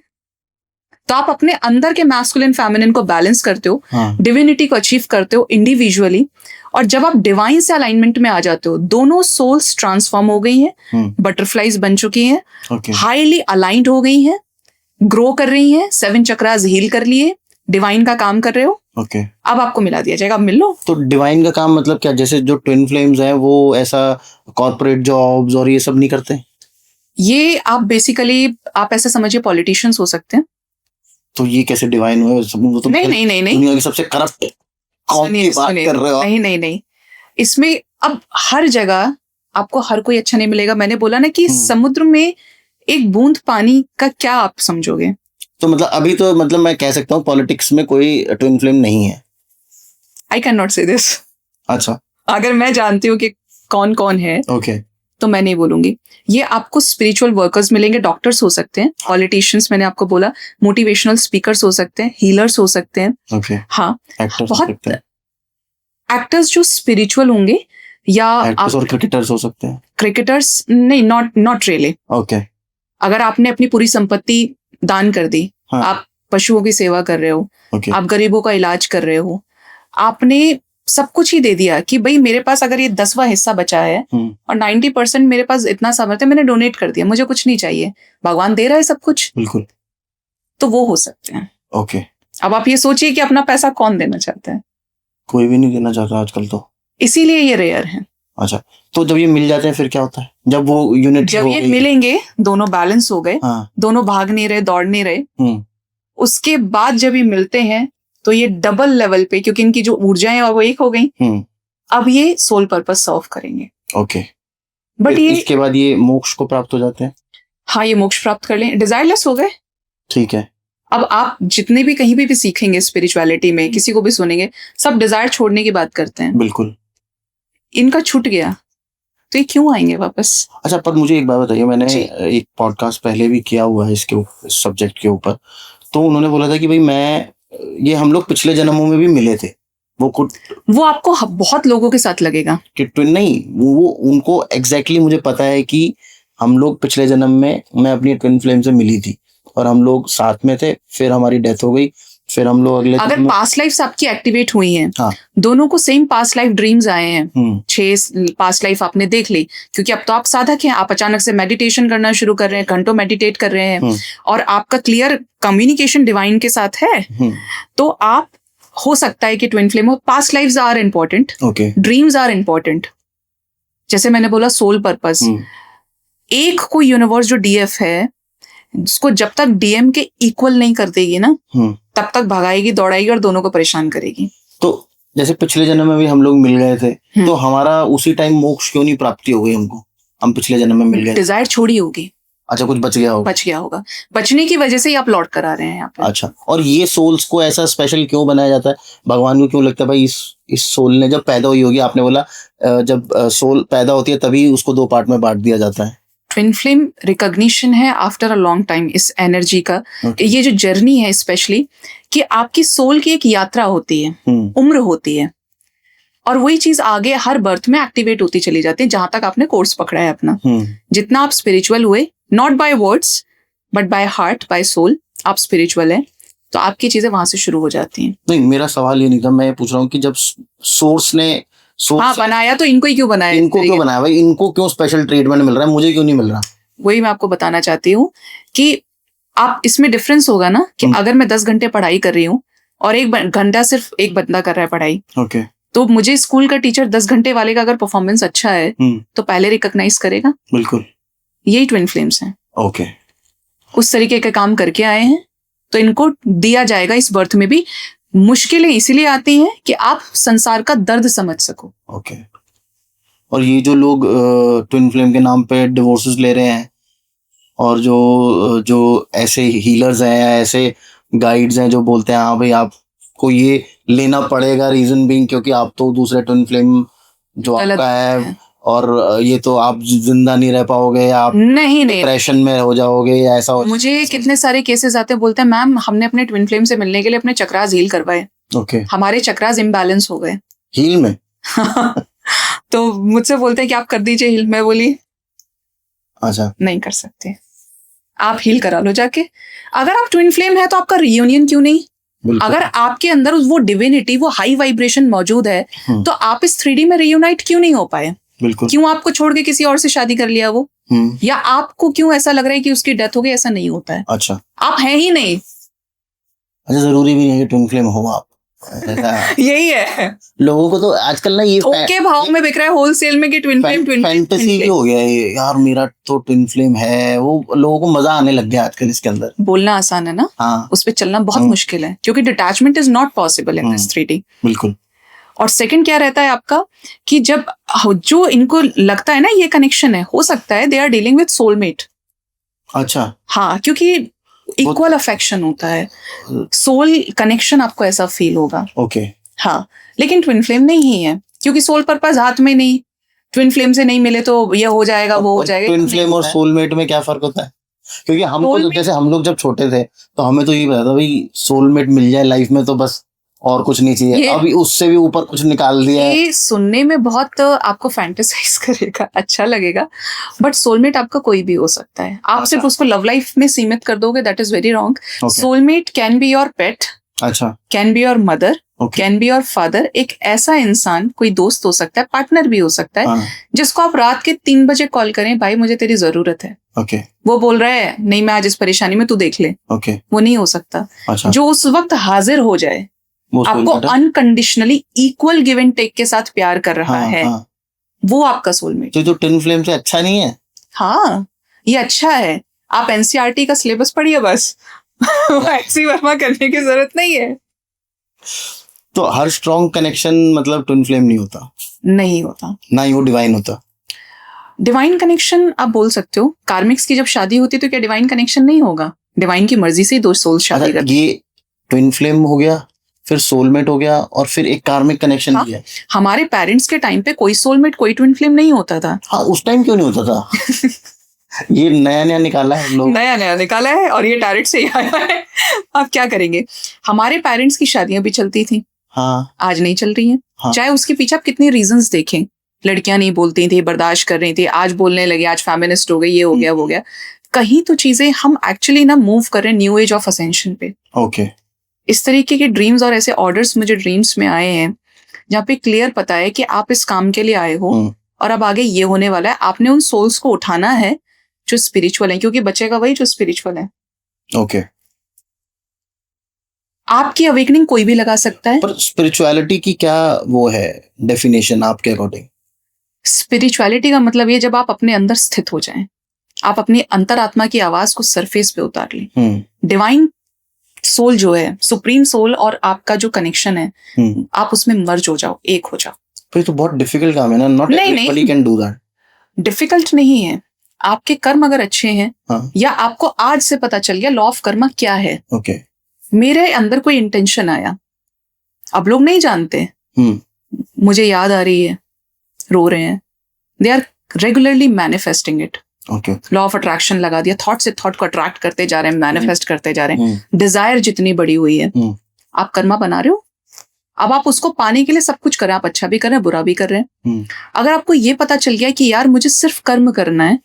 तो आप अपने अंदर के मैस्कुलिन फेमिनिन को बैलेंस करते हो, डिविनिटी को अचीव करते हो इंडिविजुअली, और जब आप डिवाइन से अलाइनमेंट में आ जाते हो, दोनों सोल्स ट्रांसफॉर्म हो गई हैं, बटरफ्लाईज बन चुकी हैं, हाईली अलाइंड हो गई हैं, ग्रो कर रही हैं, 7 चक्रास हील कर लिए, डिवाइन का काम कर रहे हो। अब आपको मिला दिया जाएगा, अब मिल लो। तो डिवाइन का काम मतलब क्या? जैसे जो ट्विन फ्लेम्स हैं वो ऐसा कॉर्पोरेट जॉब्स और ये सब नहीं करते? ये आप बेसिकली आप ऐसे समझिए पॉलिटिशियंस हो सकते हैं। तो ये कैसे डिवाइन हुए? वो तो नहीं दुनिया की सबसे करप्ट कौम की बात कर रहे हो। नहीं, इसमें अब हर जगह आपको हर कोई अच्छा नहीं मिलेगा। मैंने बोला ना कि समुद्र में एक बूंद पानी का क्या आप समझोगे? तो मतलब अभी तो मतलब मैं कह सकता हूँ पॉलिटिक्स में कोई ट्विन फ्लेम नहीं है। आई कैन नॉट से दिस। अच्छा। अगर मैं जानती हूँ कि कौन कौन है, तो मैं नहीं बोलूंगी। ये आपको स्पिरिचुअल वर्कर्स मिलेंगे, डॉक्टर्स हो सकते हैं, पॉलिटिशियंस मैंने आपको बोला, मोटिवेशनल स्पीकर्स हो सकते हैं, हीलर्स हो सकते हैं। हाँ, बहुत एक्टर्स जो स्पिरिचुअल होंगे, या आप और क्रिकेटर्स हो सकते हैं। क्रिकेटर्स नहीं, नॉट रियली। अगर आपने अपनी पूरी संपत्ति दान कर दी, आप पशुओं की सेवा कर रहे हो, आप गरीबों का इलाज कर रहे हो, आपने सब कुछ ही दे दिया कि भाई मेरे पास अगर ये 10वां हिस्सा बचा है और 90% मेरे पास इतना सामर्थ्य, मैंने डोनेट कर दिया, मुझे कुछ नहीं चाहिए, भगवान दे रहा है सब कुछ। बिल्कुल। तो वो हो सकते हैं। अब आप ये सोचिए कि अपना पैसा कौन देना चाहता है? कोई भी नहीं देना चाहता आजकल तो, इसीलिए ये रेयर है। अच्छा, तो जब ये मिल जाते हैं फिर क्या होता है? जब वो यूनिट जब ये मिलेंगे, दोनों बैलेंस हो गए, दोनों भाग नहीं रहे, दौड़ नहीं रहे, उसके बाद जब ये मिलते हैं तो ये डबल लेवल पे, क्योंकि इनकी जो ऊर्जाएं हैं वो एक हो गई, अब ये सोल पर्पस सॉल्व करेंगे। बट ये इसके बाद ये मोक्ष को प्राप्त हो जाते हैं। हाँ, ये मोक्ष प्राप्त कर लें, डिजायरलेस हो गए। ठीक है। अब आप जितने भी कहीं भी सीखेंगे स्पिरिचुअलिटी में, किसी को भी सुनेंगे, सब डिजायर छोड़ने की बात करते हैं। बिल्कुल। इनका छूट गया तो ये क्यों आएंगे वापस? अच्छा, पर मुझे एक बात बताइए, मैंने एक पॉडकास्ट पहले भी किया हुआ है इसके सब्जेक्ट के ऊपर, तो उन्होंने बोला था कि भाई ये हम लोग पिछले जन्मों में भी मिले थे। वो आपको बहुत लोगों के साथ लगेगा कि ट्विन नहीं, वो उनको एग्जैक्टली मुझे पता है कि हम लोग पिछले जन्म में, मैं अपनी ट्विन फ्लेम से मिली थी और हम लोग साथ में थे, फिर हमारी डेथ हो गई, फिर हम लोग अगर पास्ट लाइफ्स आपकी एक्टिवेट हुई हैं, दोनों को सेम पास्ट लाइफ ड्रीम्स आए हैं, 6 पास्ट लाइफ आपने देख ली, क्योंकि अब तो आप साधक हैं, आप अचानक से मेडिटेशन करना शुरू कर रहे हैं, घंटों मेडिटेट कर रहे हैं, और आपका क्लियर कम्युनिकेशन डिवाइन के साथ है, तो आप हो सकता है कि ट्विन फ्लेम हो। Past lifes are important, dreams are important. जैसे मैंने बोला सोल पर्पस, एक कोई यूनिवर्स जो डीएफ है, उसको जब तक डीएम के इक्वल नहीं कर देगी ना, तब तक भगाएगी, दौड़ाएगी और दोनों को परेशान करेगी। तो जैसे पिछले जन्म में भी हम लोग मिल गए थे, तो हमारा उसी टाइम मोक्ष क्यों नहीं प्राप्ति हो गई हमको? हम पिछले जन्म में मिल गए, डिजायर छोड़ी होगी। अच्छा, कुछ बच गया होगा, बचने की वजह से ही आप लौट कर आ रहे हैं यहाँ पे। अच्छा, और ये सोल्स को ऐसा स्पेशल क्यों बनाया जाता है? भगवान को क्यों लगता है भाई इस सोल ने जब पैदा हुई होगी, आपने बोला जब सोल पैदा होती है तभी उसको 2 पार्ट में बांट दिया जाता है। ट्विन फ्लेम रिकॉग्निशन है आफ्टर अ लॉन्ग टाइम इस एनर्जी का। ये जो जर्नी है स्पेशली कि आपकी सोल की एक यात्रा होती है, उम्र होती है, और वही चीज आगे हर बर्थ में एक्टिवेट होती चली जाती है जहां तक आपने कोर्स पकड़ा है अपना। जितना आप स्पिरिचुअल हुए, not by words but by heart, by soul, आप स्पिरिचुअल है, तो आपकी चीजें वहां से शुरू हो जाती हैं। नहीं, मेरा सवाल ये नहीं था, मैं पूछ रहा हूँ कि जब सोर्स ने हाँ बनाया तो इनको ही क्यों बनाया, इनको क्यों बनाया भाई, इनको क्यों स्पेशल ट्रीटमेंट मिल रहा है, मुझे क्यों नहीं मिल रहा? वही मैं आपको बताना चाहती हूँ कि आप इसमें डिफरेंस होगा ना कि अगर मैं 10 घंटे पढ़ाई कर रही हूँ और 1 घंटा सिर्फ एक बंदा कर रहा है पढ़ाई, ओके, तो मुझे स्कूल का टीचर 10 घंटे वाले का अगर परफॉर्मेंस अच्छा है तो पहले रिकॉग्नाइज करेगा। बिल्कुल, यही ट्विन फ्लेम्स हैं। ओके, उस तरीके के काम करके आए हैं तो इनको दिया जाएगा इस बर्थ में भी। मुश्किलें इसीलिए आती हैं कि आप संसार का दर्द समझ सको। ओके। और ये जो लोग ट्विन फ्लेम के नाम पे डिवोर्सेस ले रहे हैं, और जो ऐसे हीलर्स हैं या ऐसे गाइड्स हैं जो बोलते हैं हाँ भाई आपको ये लेना पड़ेगा, रीजन बीइंग क्योंकि आप तो दूसरे ट्विन फ्लेम जो आपका है और ये तो आप जिंदा नहीं रह पाओगे, आप नहीं डिप्रेशन में हो जाओगे या ऐसा हो। मुझे कितने सारे केसेस आते हैं, बोलते हैं मैम हमने अपने ट्विन फ्लेम से मिलने के लिए अपने चक्रास हील करवाए, ओके, हमारे चक्रास इम्बैलेंस हो गए हील में। तो मुझसे बोलते हैं कि आप कर दीजिए हील। मैं बोली अच्छा, नहीं कर सकते, आप हील करा लो जाके। अगर आप ट्विन फ्लेम है तो आपका रियूनियन क्यों नहीं? अगर आपके अंदर वो डिविनिटी, वो हाई वाइब्रेशन मौजूद है तो आप इस 3D में रियूनाइट क्यों नहीं हो पाए? बिल्कुल। क्यों आपको छोड़ के किसी और से शादी कर लिया वो? या आपको क्यों ऐसा लग रहा है कि उसकी डेथ हो गई? ऐसा नहीं होता है। अच्छा, आप हैं ही नहीं। अच्छा, जरूरी भी नहीं है ट्विन फ्लेम हो आप। यही है, लोगों को तो आजकल ना ये थोक के भाव में बिक रहा है होलसेल में कि ट्विन फ्लेम फैंटेसी भी हो गया है यार, मेरा तो ट्विन फ्लेम है, वो लोगों को मजा आने लग गया आजकल इसके अंदर। बोलना आसान है ना, हाँ, उस पे चलना बहुत मुश्किल है क्योंकि detachment is not possible in this 3D। बिल्कुल। और सेकंड क्या रहता है आपका कि जब जो इनको लगता है ना ये कनेक्शन है, हो सकता है they are dealing with soulmate. अच्छा, हाँ, क्योंकि इक्वल अफेक्शन होता है, सोल कनेक्शन आपको ऐसा फील होगा। ओके, हाँ, लेकिन ट्विन फ्लेम नहीं है क्योंकि सोल पर्पस हाथ में नहीं। ट्विन फ्लेम से नहीं मिले तो ये हो जाएगा, वो हो जाएगा। ट्विन फ्लेम और सोलमेट में क्या फर्क होता है? क्योंकि हमको जैसे हम लोग जब छोटे थे तो हमें तो ये पता था भाई सोलमेट मिल जाए लाइफ में तो बस और कुछ नहीं चाहिए। अभी उससे भी ऊपर कुछ निकाल दिया है। ये सुनने में बहुत आपको फैंटेसाइज करेगा, अच्छा लगेगा, बट सोलमेट आपका कोई भी हो सकता है। आप सिर्फ उसको लव लाइफ में सीमित कर दोगे, that is very wrong. Soulmate can be your pet, अच्छा, can be your mother, can be your father. एक ऐसा इंसान, कोई दोस्त हो सकता है, पार्टनर भी हो सकता है, जिसको आप रात के 3 बजे कॉल करें, भाई मुझे तेरी जरूरत है। ओके, वो बोल रहा है नहीं मैं आज इस परेशानी में, तू देख ले। ओके, वो नहीं हो सकता। अच्छा, जो उस वक्त हाजिर हो जाए, आपको unconditionally equal give and take के साथ प्यार कर रहा है, वो आपका सोलमेट। तो ट्विन फ्लेम से अच्छा नहीं है? हाँ, ये अच्छा है। आप एनसीईआरटी का सिलेबस पढ़िए बस। एक्सी वर्मा करने की जरूरत नहीं है। तो हर स्ट्रॉन्ग कनेक्शन मतलब ट्विन फ्लेम नहीं होता? नहीं होता, ना ही वो डिवाइन होता। डिवाइन कनेक्शन आप बोल सकते हो। कार्मिक्स की जब शादी होती है तो क्या डिवाइन कनेक्शन नहीं होगा? डिवाइन की मर्जी से दो सोल शादी करते हैं। ये ट्विन फ्लेम हो गया, फिर सोलमेट हो गया, और फिर एक कार्मिक कनेक्शन भी है। हमारे पेरेंट्स के टाइम पे कोई सोलमेट, कोई ट्विन फ्लेम नहीं होता था। हाँ, उस टाइम क्यों नहीं होता था? ये नया नया निकाला है लोग, नया निकाला है और ये डायरेक्ट से ही आया है। अब क्या करेंगे? हमारे पेरेंट्स की शादियां भी चलती थी, हाँ, आज नहीं चल रही हैं। हाँ। चाहे उसके पीछे आप कितने रीजंस देखें, लड़कियां नहीं बोलती थी, बर्दाश्त कर रही थी, आज बोलने लगे, आज फेमिनिस्ट हो गई, ये हो गया, वो हो गया। कहीं तो चीजें हम एक्चुअली ना मूव कर रहे हैं न्यू एज ऑफ असेंशन पे। ओके, इस तरीके के ड्रीम्स और ऐसे ऑर्डर्स मुझे ड्रीम्स में आए हैं जहाँ पे क्लियर पता है कि आप इस काम के लिए आए हो और अब आगे ये होने वाला है। आपने उन सोल्स को उठाना है जो स्पिरिचुअल है, क्योंकि बचेगा वही जो स्पिरिचुअल है। ओके। आपकी अवेकनिंग कोई भी लगा सकता है। पर स्पिरिचुअलिटी की क्या वो है डेफिनेशन आपके अकॉर्डिंग? स्पिरिचुअलिटी का मतलब ये जब आप अपने अंदर स्थित हो जाएं, आप अपनी अंतरात्मा की आवाज को सरफेस पे उतार लें। डिवाइन सोल जो है, सुप्रीम सोल और आपका जो कनेक्शन है, आप उसमें मर्ज हो जाओ, एक हो जाओ। पर तो बहुत डिफिकल्ट काम है ना, not everybody can do that. Difficult नहीं है, आपके कर्म अगर अच्छे हैं, या आपको आज से पता चल गया लॉ ऑफ कर्मा क्या है। ओके, मेरे अंदर कोई इंटेंशन आया, अब लोग नहीं जानते, मुझे याद आ रही है, रो रहे हैं, they are regularly manifesting it. Okay law of attraction लगा दिया, थॉट से थॉट को अट्रैक्ट करते जा रहे हैं, मैनिफेस्ट करते जा रहे हैं, डिजायर जितनी बड़ी हुई है, आप कर्मा बना रहे हो। अब आप उसको पाने के लिए सब कुछ करें, आप अच्छा भी कर रहे हैं, बुरा भी कर रहे हैं। अगर आपको ये पता चल गया कि यार मुझे सिर्फ कर्म करना है,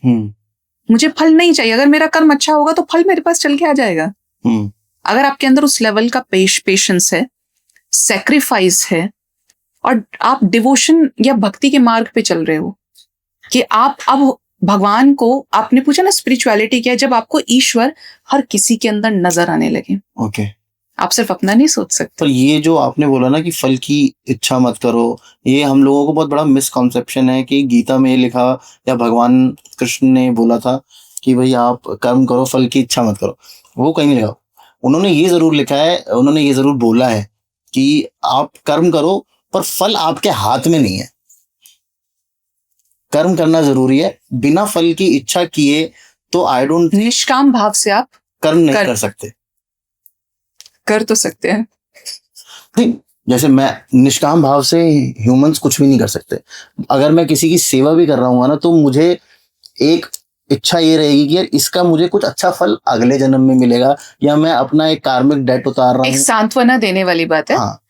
मुझे फल नहीं चाहिए, अगर मेरा कर्म अच्छा होगा तो फल मेरे पास चल के आ जाएगा। अगर आपके अंदर उस लेवल का पेशेंस है, सेक्रीफाइस है, और आप डिवोशन या भक्ति के मार्ग पे चल रहे हो कि आप अब भगवान को, आपने पूछा ना स्पिरिचुअलिटी क्या है, जब आपको ईश्वर हर किसी के अंदर नजर आने लगे। ओके आप सिर्फ अपना नहीं सोच सकते। तो ये जो आपने बोला ना कि फल की इच्छा मत करो, ये हम लोगों को बहुत बड़ा मिसकॉन्सेप्शन है कि गीता में लिखा या भगवान कृष्ण ने बोला था कि भाई आप कर्म करो, फल की इच्छा मत करो। वो कहीं नहीं लिखा। उन्होंने ये जरूर लिखा है, उन्होंने ये जरूर बोला है कि आप कर्म करो पर फल आपके हाथ में नहीं है। कर्म करना जरूरी है, बिना फल की इच्छा किए तो आई डोंट, निष्काम भाव से आप कर्म नहीं कर सकते। कर तो सकते हैं, नहीं, जैसे मैं निष्काम भाव से ह्यूमंस कुछ भी नहीं कर सकते। अगर मैं किसी की सेवा भी कर रहा हूँ ना, तो मुझे एक इच्छा ये रहेगी कि यार इसका मुझे कुछ अच्छा फल अगले जन्म में मिलेगा, या मैं अपना एक कार्मिक डेट उतार रहा हूँ। एक सांत्वना देने वाली बात है। हाँ।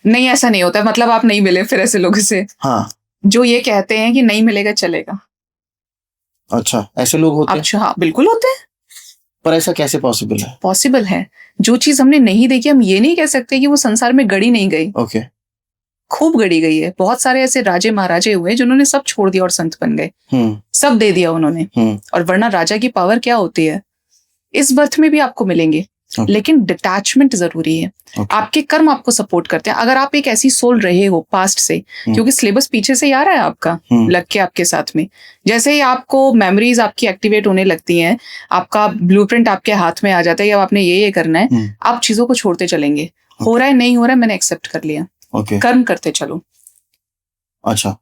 नहीं, ऐसा नहीं होता, मतलब आप नहीं मिले फिर ऐसे लोगों से। हाँ, जो ये कहते हैं कि नहीं मिलेगा चलेगा। अच्छा, ऐसे लोग होते हैं? अच्छा, हाँ बिल्कुल होते हैं। पर ऐसा कैसे पॉसिबल है? पॉसिबल है। जो चीज हमने नहीं देखी, हम ये नहीं कह सकते कि वो संसार में गड़ी नहीं गई। ओके। खूब गड़ी गई है। बहुत सारे ऐसे राजे महाराजे हुए जिन्होंने सब छोड़ दिया और संत बन गए। सब दे दिया उन्होंने। और वरना राजा की पावर क्या होती है, इस बर्थ में भी आपको मिलेंगे। लेकिन डिटैचमेंट जरूरी है। आपके कर्म आपको सपोर्ट करते हैं। अगर आप एक ऐसी सोल रहे हो पास्ट से, क्योंकि सिलेबस पीछे से ही आ रहा है आपका लग के आपके साथ में, जैसे ही आपको मेमोरीज आपकी एक्टिवेट होने लगती हैं, आपका ब्लूप्रिंट आपके हाथ में आ जाता है, या आपने ये करना है, आप चीजों को छोड़ते चलेंगे। हो रहा है नहीं हो रहा है, मैंने एक्सेप्ट कर लिया। कर्म करते चलो। अच्छा,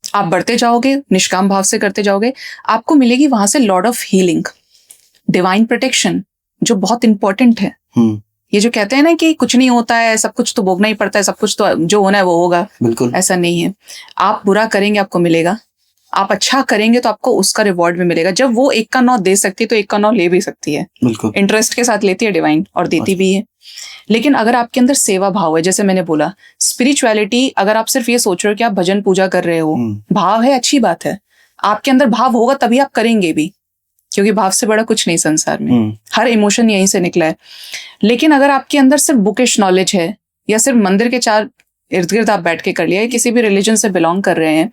आप बढ़ते जाओगे, निष्काम भाव से करते जाओगे, आपको मिलेगी वहां से Lord of healing, divine protection, जो बहुत इंपॉर्टेंट है। ये जो कहते हैं ना कि कुछ नहीं होता है, सब कुछ तो भोगना ही पड़ता है, सब कुछ तो जो होना है वो होगा, बिल्कुल ऐसा नहीं है। आप बुरा करेंगे आपको मिलेगा, आप अच्छा करेंगे तो आपको उसका रिवॉर्ड भी मिलेगा। जब वो 1 का 9 दे सकती है तो 1 का 9 ले भी सकती है, बिल्कुल इंटरेस्ट के साथ लेती है डिवाइन, और देती भी है। लेकिन अगर आपके अंदर सेवा भाव है, जैसे मैंने बोला स्पिरिचुअलिटी, अगर आप सिर्फ ये सोच रहे हो कि आप भजन पूजा कर रहे हो, भाव है, अच्छी बात है, आपके अंदर भाव होगा तभी आप करेंगे भी, क्योंकि भाव से बड़ा कुछ नहीं संसार में। हर इमोशन यहीं से निकला है। लेकिन अगर आपके अंदर सिर्फ बुकिश नॉलेज है, या सिर्फ मंदिर के 4 इर्द गिर्द आप बैठ के कर लिया, किसी भी रिलीजन से बिलोंग कर रहे हैं,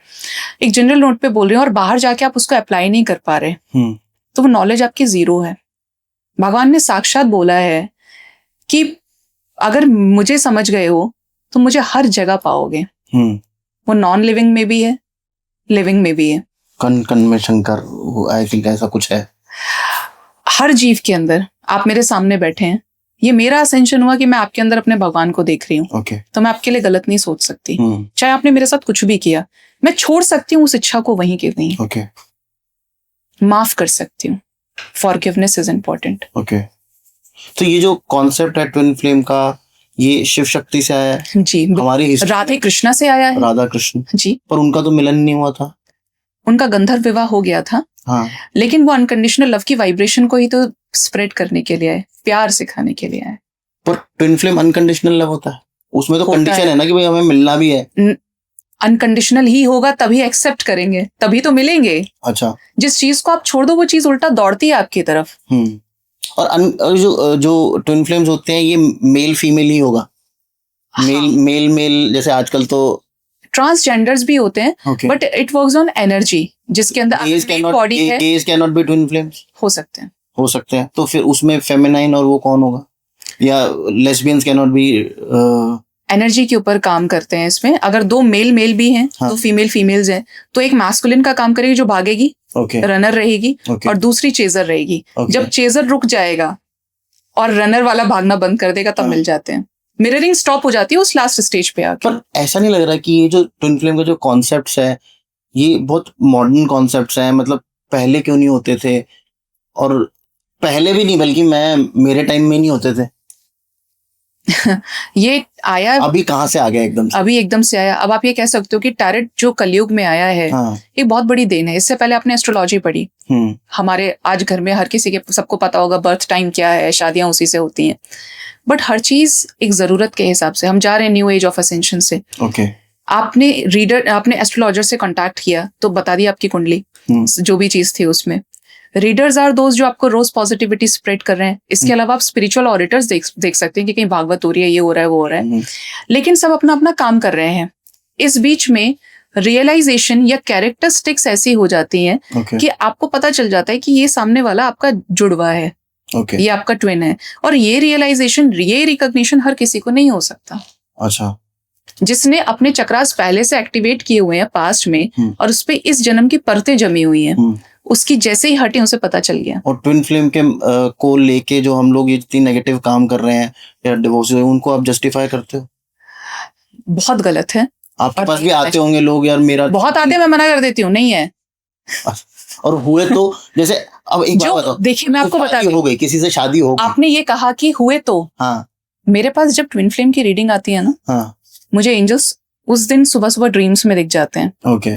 एक जनरल नोट पे बोल रहे हैं, और बाहर जाके आप उसको अप्लाई नहीं कर पा रहे, तो वो नॉलेज आपकी जीरो है। भगवान ने साक्षात बोला है कि अगर मुझे समझ गए हो तो मुझे हर जगह पाओगे। वो नॉन लिविंग में भी है, लिविंग में भी है। कण में शंकर, आई थिंक ऐसा कुछ है। हर जीव के अंदर आप मेरे सामने बैठे हैं, ये मेरा असेंशन हुआ कि मैं आपके अंदर अपने भगवान को देख रही हूँ। तो मैं आपके लिए गलत नहीं सोच सकती। चाहे आपने मेरे साथ कुछ भी किया, मैं छोड़ सकती हूँ उस इच्छा को वहीं के वहीं। माफ कर सकती हूँ। Forgiveness is important. तो ये जो कॉन्सेप्ट है ट्विन फ्लेम का, ये शिव शक्ति से आया है जी, हमारी राधे कृष्णा से आया है। राधा कृष्ण जी। पर उनका तो मिलन नहीं हुआ था, उनका गंधर्व विवाह हो गया था। हाँ। लेकिन वो अनकंडीशनल लव की वाइब्रेशन को ही तो स्प्रेड करने के लिए आए, प्यार सिखाने के लिए आए। पर ट्विन फ्लेम अनकंडीशनल लव होता है, उसमें तो कंडीशन है ना कि भाई हमें मिलना भी है। अनकंडीशनल ही होगा तभी एक्सेप्ट करेंगे, तभी तो मिलेंगे। अच्छा, जिस चीज को आप छोड़ दो वो चीज उल्टा दौड़ती है आपकी तरफ। और जो ट्विन फ्लेम्स होते हैं, ये मेल फीमेल ही होगा। मेल जैसे आजकल तो ट्रांसजेंडर्स भी होते हैं, but it works on energy, जिसके अंदर बॉडी है। Gauge can not be twin flames. हो सकते हैं। तो फिर उसमें फेमिनाइन और वो कौन होगा? या lesbians can not be. Energy के ऊपर काम करते हैं इसमें। अगर 2 मेल भी हैं, हाँ, तो फीमेल्स हैं, तो एक मैस्कुलिन का काम करेगी जो भागेगी, रनर रहेगी, और दूसरी चेजर रहेगी। जब चेजर रुक जाएगा और रनर वाला भागना बंद कर देगा, तब मिल जाते हैं। मिररिंग स्टॉप हो जाती है उस लास्ट स्टेज पे आके। पर ऐसा नहीं लग रहा कि ये जो ट्विन फ्लेम का जो कॉन्सेप्ट्स है, ये बहुत मॉडर्न कॉन्सेप्ट्स हैं? मतलब पहले क्यों नहीं होते थे? और पहले भी नहीं, बल्कि मेरे टाइम में नहीं होते थे। ये आया अभी कहाँ से आ गया एकदम से? अभी एकदम से आया। अब आप ये कह सकते हो कि टैरेट जो कलयुग में आया है, हाँ। ये बहुत बड़ी देन है। इससे पहले आपने एस्ट्रोलॉजी पढ़ी, हमारे आज घर में हर किसी के, सबको पता होगा बर्थ टाइम क्या है, शादियां उसी से होती हैं। बट हर चीज एक जरूरत के हिसाब से। हम जा रहे हैं न्यू एज ऑफ असेंशन से। ओके। आपने एस्ट्रोलॉजर से कांटेक्ट किया तो बता दी आपकी कुंडली, जो भी चीज थी उसमें। रीडर्स आर दोस्त जो आपको रोज पॉजिटिविटी स्प्रेड कर रहे हैं। इसके अलावा आप स्पिरिचुअल ऑडिटर्स देख सकते हैं कि कहीं भागवत हो रही है, ये हो रहा है, वो हो रहा है। लेकिन सब अपना अपना काम कर रहे हैं। इस बीच में रियलाइजेशन या कैरेक्टरिस्टिक्स ऐसी हो जाती हैं कि आपको पता चल जाता है कि ये सामने वाला आपका जुड़वा है, ये आपका ट्विन है। और ये रियलाइजेशन, ये रिकॉग्निशन हर किसी को नहीं हो सकता। अच्छा। जिसने अपने चक्रास पहले से एक्टिवेट किए हुए हैं पास्ट में और उस पे इस जन्म की परतें जमी हुई हैं, उसकी जैसे ही हटे उसे पता चल गया। और ट्विन फ्लेम के को लेके जो हम लोग ये जितनी नेगेटिव काम कर रहे हैं या डिवोर्स, उनको आप जस्टिफाई करते हो? बहुत गलत है। आपके पास भी आते होंगे लोग, यार मेरा बहुत आते हैं, मैं मना कर देती हूँ, नहीं है। और हुए तो जैसे अब एक बात बताओ, देखिए मैं आपको बता हो गई, किसी से शादी हो गई, आपने ये कहा कि हुए तो, हाँ, मेरे पास जब ट्विन फ्लेम की रीडिंग आती है ना, हाँ, मुझे एंजल्स उस दिन सुबह सुबह ड्रीम्स में दिख जाते हैं। ओके।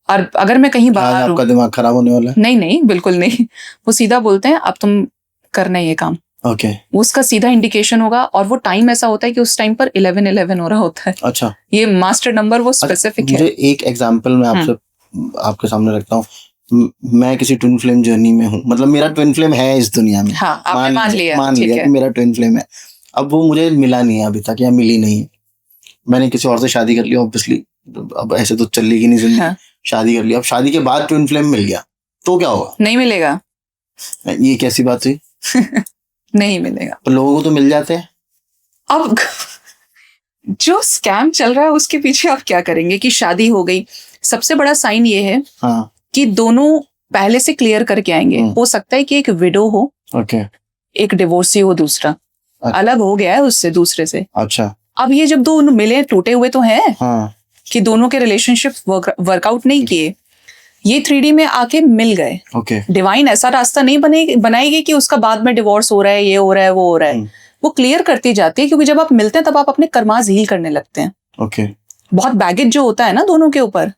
और अगर मैं कहीं बाहर, आपका दिमाग खराब होने वाला है? नहीं बिल्कुल नहीं। वो सीधा बोलते हैं अब तुम करना ये काम। ओके। उसका सीधा इंडिकेशन होगा। और वो टाइम ऐसा होता है कि उस टाइम पर 11:11 हो रहा होता है। अच्छा। ये मास्टर नंबर वो स्पेसिफिक है। मुझे एक एग्जांपल मैं आपके सामने रखता हूँ। मैं किसी ट्विन फ्लेम जर्नी में हूँ, मतलब मेरा ट्विन फ्लेम है इस दुनिया में। हाँ, आपने मान लिया कि मेरा ट्विन फ्लेम है। अब वो मुझे मिला नहीं है अभी तक, या मिली नहीं है। मैंने किसी और से शादी कर ली ऑब्वियसली, अब ऐसे तो चलेगी नहीं जिंदगी। हाँ। शादी कर लिया, अब शादी के बाद ट्विन फ्लेम मिल गया तो क्या होगा? नहीं मिलेगा। ये कैसी बात हुई? नहीं मिलेगा। तो लोगों को तो मिल जाते हैं। अब जो स्कैम चल रहा है उसके पीछे आप क्या करेंगे कि शादी हो गई। सबसे बड़ा साइन ये है, हाँ, कि दोनों पहले से क्लियर करके आएंगे। हो सकता है कि एक विडो हो, ओके, एक डिवोर्सी हो, दूसरा अलग हो गया है उससे, दूसरे से। अच्छा। अब ये जब दो मिले, टूटे हुए तो हैं, हाँ, कि दोनों के रिलेशनशिप वर्कआउट नहीं किए, ये 3D में आके मिल गए। ओके। डिवाइन ऐसा रास्ता नहीं बनाएगी कि उसका बाद में डिवोर्स हो रहा है, ये हो रहा है, वो हो रहा है। वो क्लियर करती जाती है, क्योंकि जब आप मिलते हैं तब आप अपने कर्मास हील करने लगते हैं। ओके। बहुत बैगेज जो होता है ना दोनों के ऊपर,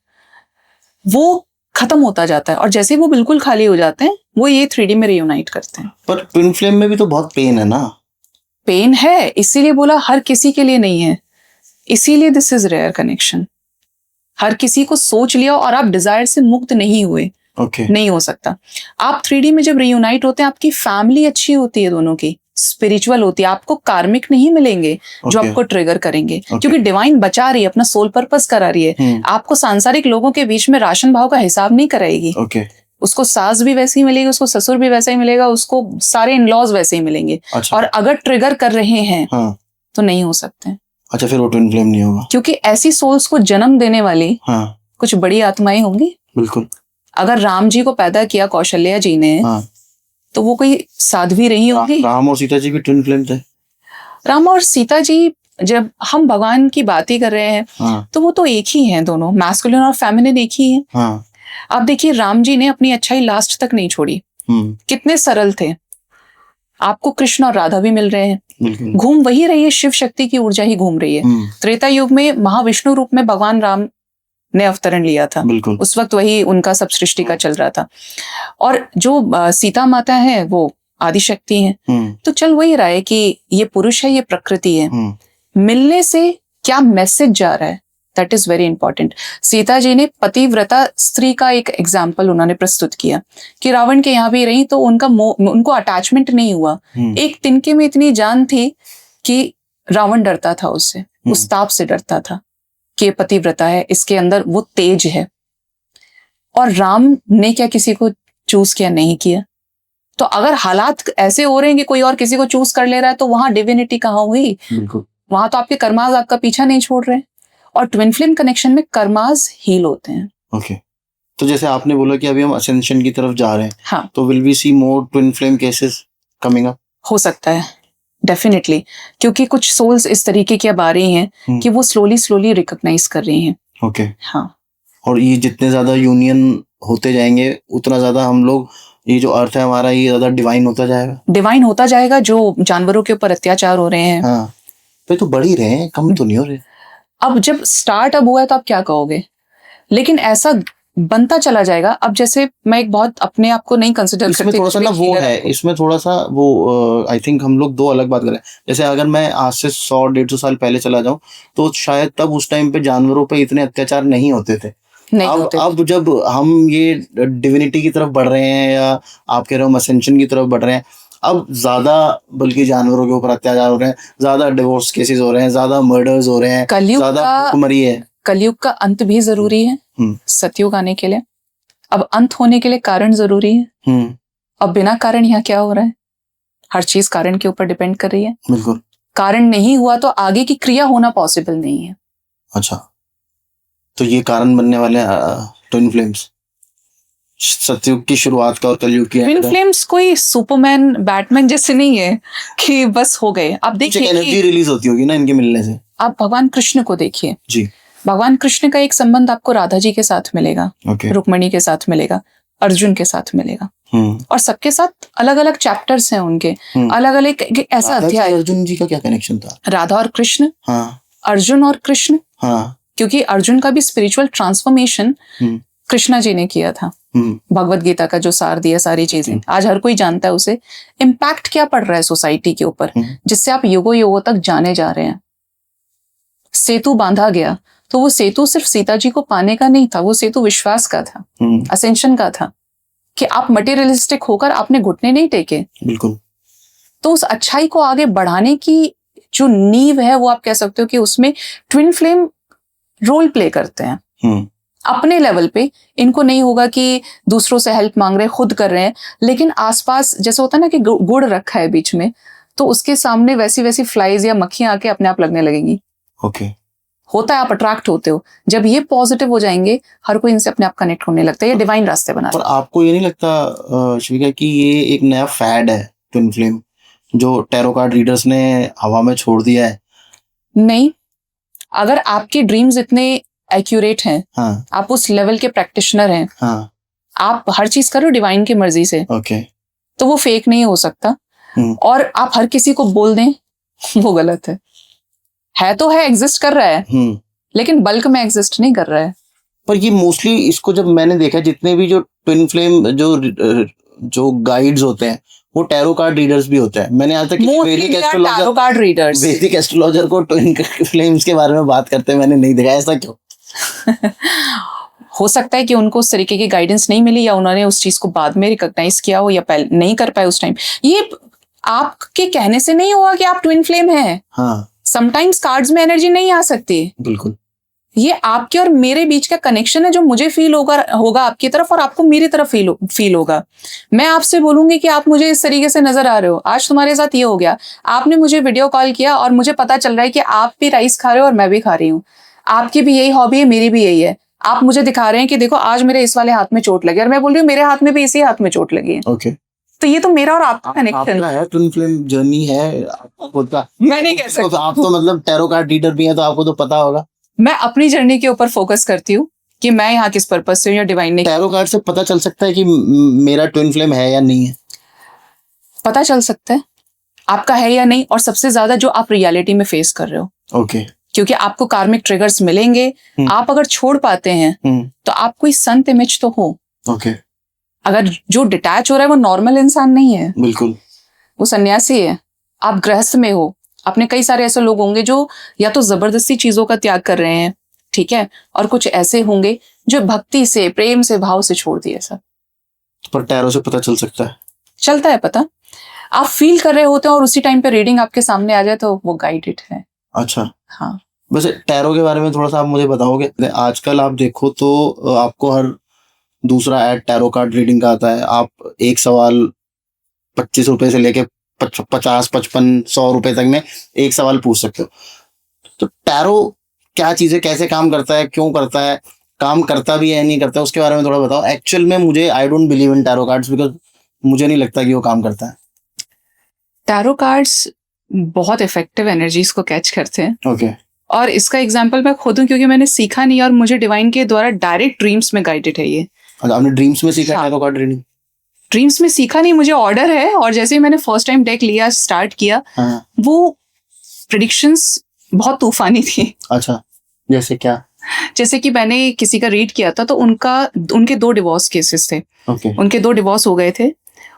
वो खत्म होता जाता है। और जैसे वो बिल्कुल खाली हो जाते हैं, वो ये 3D में रियूनाइट करते हैं। पर ट्विन फ्लेम में भी तो बहुत पेन है ना? पेन है, इसीलिए बोला हर किसी के लिए नहीं है। इसीलिए दिस इज रेयर कनेक्शन। हर किसी को सोच लिया और आप डिजायर से मुक्त नहीं हुए, नहीं हो सकता। आप 3D में जब रियूनाइट होते हैं, आपकी फैमिली अच्छी होती है, दोनों की स्पिरिचुअल होती है, आपको कार्मिक नहीं मिलेंगे जो आपको ट्रिगर करेंगे, क्योंकि डिवाइन बचा रही है, अपना सोल पर्पस करा रही है। आपको सांसारिक लोगों के बीच में राशन भाव का हिसाब नहीं कराएगी। उसको सास भी वैसे ही मिलेगी, उसको ससुर भी वैसा ही मिलेगा, उसको सारे इन-लॉज वैसे ही मिलेंगे। अच्छा। और अगर ट्रिगर कर रहे हैं, हाँ, तो नहीं हो सकते। अच्छा, फिर वो ट्विन फ्लेम नहीं होगा, क्योंकि ऐसी सोल्स को जन्म देने वाली, हाँ, कुछ बड़ी आत्माएं होंगी। बिल्कुल। अगर राम जी को पैदा किया कौशल्या जी ने, हाँ, तो वो कोई साध्वी रही होगी। राम और सीता जी भी ट्विन फ्लेम थे। राम और सीता जी, जब हम भगवान की बात ही कर रहे हैं, हाँ, तो वो तो एक ही हैं, दोनों मैस्कुलिन और फेमिनिन एक ही है। हाँ। आप देखिए, राम जी ने अपनी अच्छाई लास्ट तक नहीं छोड़ी। कितने सरल थे। आपको कृष्ण और राधा भी मिल रहे हैं, घूम वही रही है, शिव शक्ति की ऊर्जा ही घूम रही है। त्रेता युग में महाविष्णु रूप में भगवान राम ने अवतरण लिया था, उस वक्त वही उनका सब सृष्टि का चल रहा था। और जो सीता माता है वो आदिशक्ति है। तो चल वही रहा है कि ये पुरुष है, ये प्रकृति है। मिलने से क्या मैसेज जा रहा है, that is very important. Sita ji ने पतिव्रता स्त्री का एक एग्जाम्पल उन्होंने प्रस्तुत किया कि रावण के यहाँ भी रही तो उनको अटैचमेंट नहीं हुआ। एक तिनके में इतनी जान थी कि रावण डरता था उससे, उस ताप से डरता था कि ये पतिव्रता है, इसके अंदर वो तेज है। और राम ने क्या किसी को चूज किया? नहीं किया। तो अगर हालात ऐसे हो रहे हैं कि कोई और किसी को चूज कर ले रहा है, तो वहां डिविनिटी कहाँ हुई? वहां तो आपके कर्माज आपका पीछा नहीं छोड़ रहे। और ट्विन फ्लेम कनेक्शन में कर्माज हील होते हैं। ओके। तो जैसे आपने बोला कि अभी हम असेंशन की तरफ जा रहे हैं, हाँ, तो will we see more twin flame cases coming up? हो सकता है, डेफिनेटली, क्योंकि कुछ सोल्स इस तरीके की अब आ रही हैं कि वो स्लोली रिकॉग्नाइज कर रही हैं। ओके। हाँ। और ये जितने ज्यादा यूनियन होते जाएंगे, उतना ज्यादा हम लोग, ये जो अर्थ है हमारा, ये ज्यादा डिवाइन होता जाएगा। डिवाइन होता जाएगा। जो जानवरों के ऊपर अत्याचार हो रहे हैं, हाँ, तो बढ़ ही रहे हैं, कम तो नहीं हो रहे। अब जब स्टार्ट अब हुआ है तो आप क्या कहोगे, लेकिन ऐसा बनता चला जाएगा। अब जैसे मैं एक बहुत अपने आप को नहीं कंसिडर इसमें थोड़ा सा ना वो है, इसमें थोड़ा सा वो आई थिंक हम लोग दो अलग बात करें। जैसे अगर मैं आज से 100-150 साल पहले चला जाऊं तो शायद तब उस टाइम पे जानवरों पे इतने अत्याचार नहीं होते थे। अब जब हम ये डिविनिटी की तरफ बढ़ रहे हैं, या आप कह रहे हो असेंशन की तरफ बढ़ रहे हैं, अब ज्यादा बल्कि जानवरों के ऊपर अत्याचार हो रहे हैं, ज्यादा डिवोर्स केसेस हो रहे हैं, ज्यादा मर्डर्स हो रहे हैं, ज्यादा भूखमरी है। कलयुग का अंत भी जरूरी है सतयुग आने के लिए। अब अंत होने के लिए कारण जरूरी है। अब बिना कारण यहाँ क्या हो रहा है, हर चीज कारण के ऊपर डिपेंड कर रही है। बिल्कुल। कारण नहीं हुआ तो आगे की क्रिया होना पॉसिबल नहीं है। अच्छा, तो ये कारण बनने वाले ट्विन फ्लेम्स, सतयुग की शुरुआत का और कलयुग की। ट्विन फ्लेम्स कोई सुपरमैन बैटमैन जैसे नहीं है कि बस हो गए। आप देखिए एनर्जी रिलीज होती होगी ना इनके मिलने से। आप भगवान कृष्ण को देखिए जी, भगवान कृष्ण का एक संबंध आपको राधा जी के साथ मिलेगा, रुक्मणी के साथ मिलेगा, अर्जुन के साथ मिलेगा, और सबके साथ अलग अलग चैप्टर्स हैं उनके, अलग अलग ऐसा अध्याय। अर्जुन जी का क्या कनेक्शन था? राधा और कृष्ण, अर्जुन और कृष्ण, क्योंकि अर्जुन का भी स्पिरिचुअल ट्रांसफॉर्मेशन कृष्णा जी ने किया था। भगवत गीता का जो सार दिया, सारी चीजें आज हर कोई जानता है। उसे इम्पैक्ट क्या पड़ रहा है सोसाइटी के ऊपर, जिससे आप युगों युगों तक जाने जा रहे हैं। सेतु बांधा गया तो वो सेतु सिर्फ सीता जी को पाने का नहीं था, वो सेतु विश्वास का था, असेंशन का था, कि आप मटेरियलिस्टिक होकर आपने घुटने नहीं टेके। बिल्कुल। तो उस अच्छाई को आगे बढ़ाने की जो नींव है, वो आप कह सकते हो कि उसमें ट्विन फ्लेम रोल प्ले करते हैं। अपने लेवल पे इनको नहीं होगा कि दूसरों से हेल्प मांग रहे, खुद कर रहे हैं, लेकिन आसपास जैसे होता है ना कि गुड़ रखा है बीच में, तो उसके सामने वैसी वैसी फ्लाइज या मक्खियां आके अपने आप लगने लगेंगी। होता है, आप अट्रैक्ट होते हो। जब ये पॉजिटिव हो जाएंगे, हर कोई इनसे अपने आप कनेक्ट होने लगता है, ये डिवाइन रास्ते बना। पर आपको ये नहीं लगता शिविका कि ये एक नया फैड है ट्विन फ्लेम, जो टैरो कार्ड रीडर्स ने हवा में छोड़ दिया है? नहीं, अगर आपके ड्रीम्स इतने एक्यूरेट हैं, आप उस लेवल के प्रैक्टिशनर हैं, आप हर चीज करो डिवाइन की मर्जी से, तो वो फेक नहीं हो सकता। और आप हर किसी को बोल दें, वो गलत है तो है, एग्जिस्ट कर रहा है, लेकिन बल्क में एग्जिस्ट नहीं कर रहा है। पर ये मोस्टली इसको जब मैंने देखा, जितने भी जो ट्विन फ्लेम जो गाइड्स होते हैं, वो टैरो कार्ड रीडर्स भी होते हैं। मैंने आज तक वैदिक एस्ट्रोलॉजर को ट्विन फ्लेम्स के बारे में बात करते मैंने नहीं देखा। ऐसा क्यों? हो सकता है कि उनको उस तरीके की गाइडेंस नहीं मिली, या उन्होंने उस चीज को बाद में रिकॉग्नाइज किया हो, या पहले नहीं कर पाए उस टाइम। ये आपके कहने से नहीं होगा कि आप ट्विन फ्लेम हैं। समटाइम्स कार्ड्स में एनर्जी नहीं आ सकती। बिल्कुल। ये आपके और मेरे बीच का कनेक्शन है, जो मुझे फील होगा आपकी तरफ, और आपको मेरी तरफ फील होगा। मैं आपसे बोलूंगी कि आप मुझे इस तरीके से नजर आ रहे हो, आज तुम्हारे साथ ये हो गया, आपने मुझे वीडियो कॉल किया और मुझे पता चल रहा है कि आप भी राइस खा रहे हो और मैं भी खा रही हूँ, आपकी भी यही हॉबी है, मेरी भी यही है। आप मुझे दिखा रहे हैं कि देखो आज मेरे इस वाले हाथ में चोट लगी, और मैं बोल रही हूँ मेरे हाथ में भी इसी हाथ में चोट लगी है। तो ये तो मेरा और आपका कनेक्शन है, ट्विन फ्लेम जर्नी है आपका। मैं नहीं कह सकती। आप तो मतलब टैरो कार्ड रीडर भी हैं, तो आपको तो पता होगा। मैं अपनी जर्नी के ऊपर फोकस करती हूँ कि मैं यहाँ किस पर्पज से हूँ, या डिवाइन ने। टैरो कार्ड से पता चल सकता है कि मेरा ट्विन फ्लेम है या नहीं है? पता चल सकता है आपका है या नहीं, और सबसे ज्यादा जो आप रियलिटी में फेस कर रहे हो। क्योंकि आपको कार्मिक ट्रिगर्स मिलेंगे। आप अगर छोड़ पाते हैं तो आप कोई संत इमेज तो हो। अगर जो डिटैच हो रहा है वो नॉर्मल इंसान नहीं है, बिल्कुल, वो सन्यासी है। आप गृहस्थ में हो, अपने कई सारे ऐसे लोग होंगे जो या तो जबरदस्ती चीजों का त्याग कर रहे हैं, ठीक है, और कुछ ऐसे होंगे जो भक्ति से, प्रेम से, भाव से छोड़ दिए सब। पर टैरो से पता चल सकता है? चलता है पता। आप फील कर रहे होते हैं और उसी टाइम पे रीडिंग आपके सामने आ जाए तो वो गाइडेड है। अच्छा, हाँ। वैसे टैरो के बारे में थोड़ा सा आप मुझे बताओगे? आजकल आप देखो तो आपको हर दूसरा ऐड टैरो कार्ड रीडिंग का आता है। आप एक सवाल 25 रुपए से लेके 50, 55, 100 रुपए तक में एक सवाल पूछ सकते हो। तो टैरो क्या चीज है, कैसे काम करता है, क्यों करता है, काम करता भी है नहीं करता, उसके बारे में थोड़ा बताओ। एक्चुअल में मुझे I don't believe in tarot cards, because मुझे नहीं लगता कि वो काम करता है। टैरो कार्ड्स बहुत इफेक्टिव एनर्जीज को कैच करते हैं। और इसका एग्जाम्पल मैं खुद हूँ, क्योंकि मैंने सीखा नहीं और मुझे डिवाइन के द्वारा डायरेक्ट ड्रीम्स में गाइडेड है ये। आपने ड्रीम्स में सीखा टैरो कार्ड रीडिंग? ड्रीम्स में सीखा नहीं, मुझे ऑर्डर है, और जैसे ही मैंने फर्स्ट टाइम डेक लिया, स्टार्ट किया, वो प्रेडिक्शंस बहुत तूफानी थी। अच्छा, जैसे क्या? जैसे कि मैंने किसी का रीड किया था, तो उनके 2 डिवोर्स केसेस थे। ओके। उनके 2 डिवोर्स हो गए थे